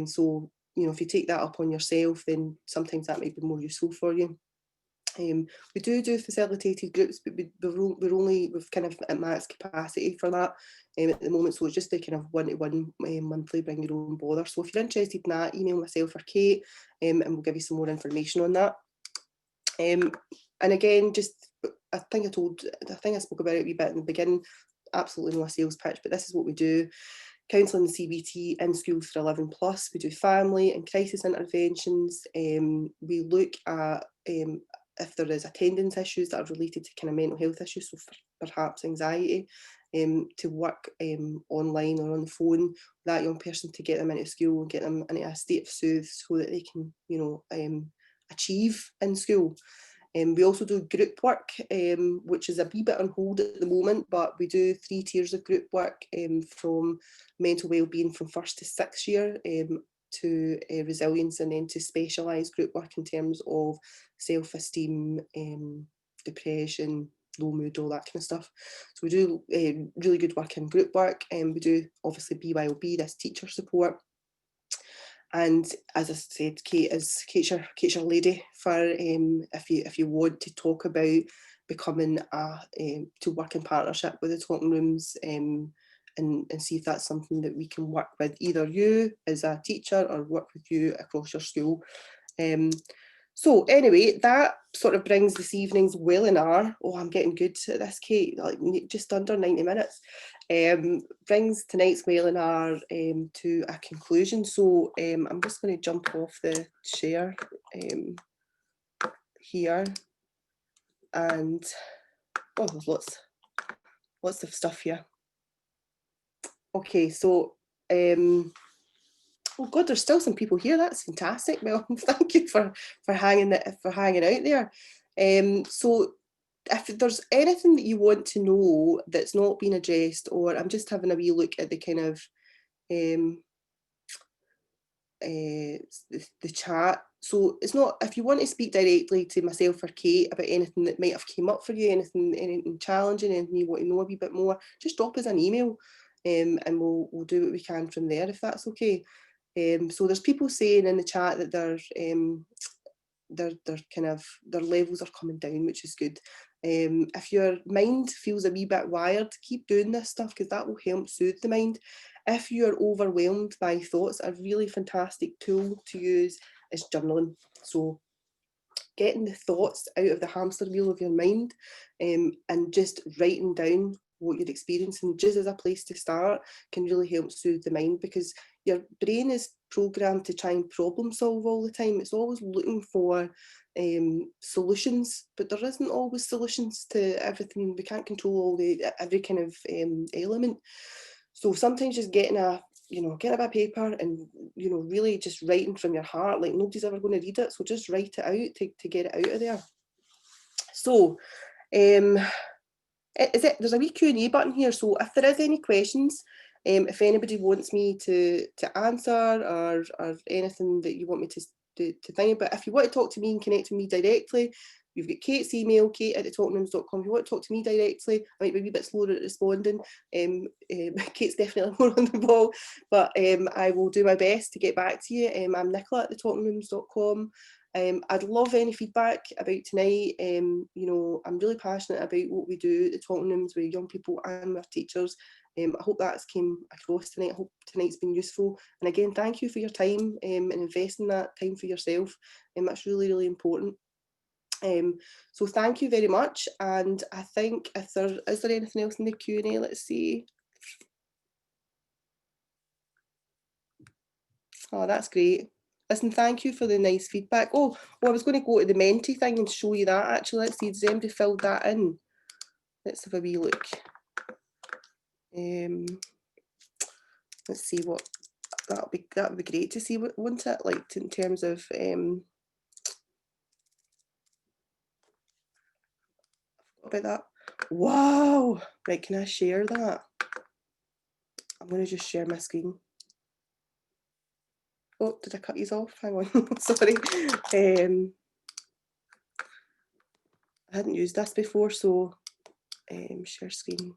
So if you take that up on yourself, then sometimes that might be more useful for you. We do facilitated groups, but we've kind of at max capacity for that at the moment. So it's just a kind of one-to-one monthly bring your own bother. So if you're interested in that, email myself or Kate, and we'll give you some more information on that. And again, I think I spoke about it a wee bit in the beginning. Absolutely no sales pitch, but this is what we do. Counselling and CBT in schools for 11 plus. We do family and crisis interventions. We look at if there is attendance issues that are related to kind of mental health issues, so perhaps anxiety, to work online or on the phone with that young person to get them into school and get them into a state of soothe so that they can, achieve in school. We also do group work, which is a wee bit on hold at the moment, but we do 3 tiers of group work, from mental wellbeing from 1st to 6th year, to resilience, and then to specialised group work in terms of self-esteem, depression, low mood, all that kind of stuff. So we do really good work in group work, and we do obviously BYOB, this teacher support. And as I said, Kate's your lady for if you want to talk about becoming to work in partnership with the Talking Rooms, and see if that's something that we can work with either you as a teacher or work with you across your school. So anyway, that sort of brings this evening's Wellinar. Oh, I'm getting good at this, Kate, like just under 90 minutes. Brings tonight's Wellinar to a conclusion. So I'm just going to jump off the share here. And oh, there's lots of stuff here. Okay, so oh God, there's still some people here. That's fantastic. Well, thank you for hanging out there. So if there's anything that you want to know that's not been addressed, or I'm just having a wee look at the kind of the chat. So it's not, if you want to speak directly to myself or Kate about anything that might have came up for you, anything challenging, anything you want to know a wee bit more, just drop us an email, and we'll do what we can from there, if that's okay. So there's people saying in the chat that their levels are coming down, which is good. If your mind feels a wee bit wired, keep doing this stuff, because that will help soothe the mind. If you're overwhelmed by thoughts, a really fantastic tool to use is journaling. So getting the thoughts out of the hamster wheel of your mind, and just writing down what you're experiencing just as a place to start can really help soothe the mind, because your brain is programmed to try and problem solve all the time. It's always looking for solutions, but there isn't always solutions to everything. We can't control every kind of element. So sometimes just getting a bit of paper and really just writing from your heart, like nobody's ever going to read it, so just write it out to get it out of there. So there's a wee Q&A button here, so if there is any questions, if anybody wants me to answer, or anything that you want me to think about, if you want to talk to me and connect with me directly, you've got Kate's email, kate@thetalkingrooms.com. If you want to talk to me directly, I might be a wee bit slower at responding. Kate's definitely more on the ball, but I will do my best to get back to you. I'm Nicola@thetalkingrooms.com. I'd love any feedback about tonight. I'm really passionate about what we do at the Talking Rooms with young people and with teachers. I hope that's came across tonight. I hope tonight's been useful. And again, thank you for your time, and investing that time for yourself. That's really, really important. So thank you very much. And I think is there anything else in the Q&A? Let's see. Oh, that's great. Listen, thank you for the nice feedback. Oh, I was going to go to the Menti thing and show you that actually. Let's see, has anybody filled that in? Let's have a wee look. Let's see what that would be great to see, wouldn't it? Like in terms of about that. Wow, right, can I share that? I'm going to just share my screen. Oh, did I cut these off? Hang on, sorry. I hadn't used this before, so share screen.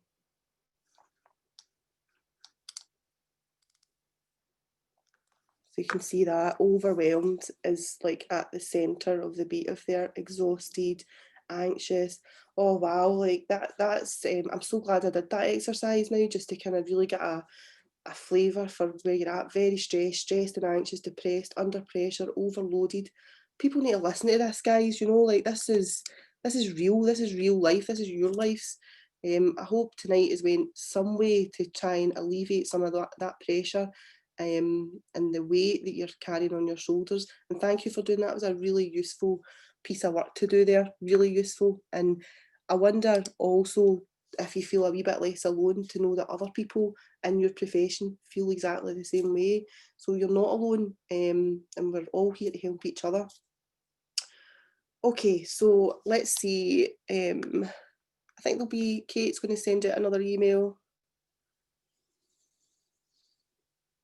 So you can see that overwhelmed is like at the center of the beat of there, exhausted, anxious. Oh wow, like that's I'm so glad I did that exercise now, just to kind of really get a flavour for where you're at. Very stressed and anxious, depressed, under pressure, overloaded. People need to listen to this, guys. You know, like this is real. This is real life. This is your lives. I hope tonight has went some way to try and alleviate some of that pressure, and the weight that you're carrying on your shoulders. And thank you for doing that. It was a really useful piece of work to do there. Really useful. And I wonder also if you feel a wee bit less alone, to know that other people in your profession feel exactly the same way. So you're not alone, and we're all here to help each other. Okay, so let's see. I think there'll be Kate's going to send out another email.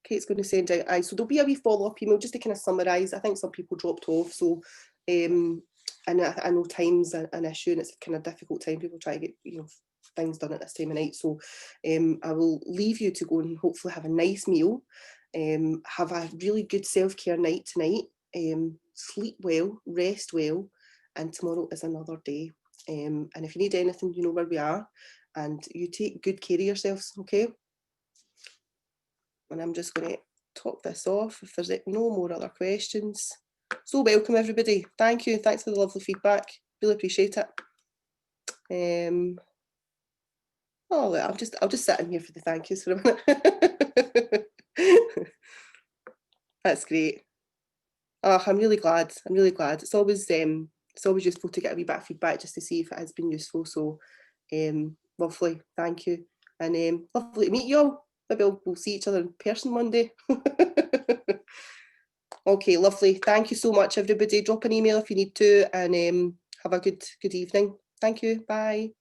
Kate's going to send out, so there'll be a wee follow-up email just to kind of summarise. I think some people dropped off, so and I know time's an issue, and it's a kind of difficult time. People try to get things done at this time of night. So I will leave you to go and hopefully have a nice meal, have a really good self-care night tonight, sleep well, rest well, and tomorrow is another day. And if you need anything, you know where we are, and you take good care of yourselves, okay? And I'm just going to top this off if there's no more other questions. So welcome everybody. Thank you. Thanks for the lovely feedback. Really appreciate it. Oh, I'll just sit in here for the thank yous for a minute. That's great. Oh, I'm really glad. I'm really glad. It's always useful to get a wee bit of feedback just to see if it has been useful. So lovely. Thank you. And lovely to meet you all. Maybe we'll see each other in person one day. Okay, lovely. Thank you so much, everybody. Drop an email if you need to, and have a good evening. Thank you. Bye.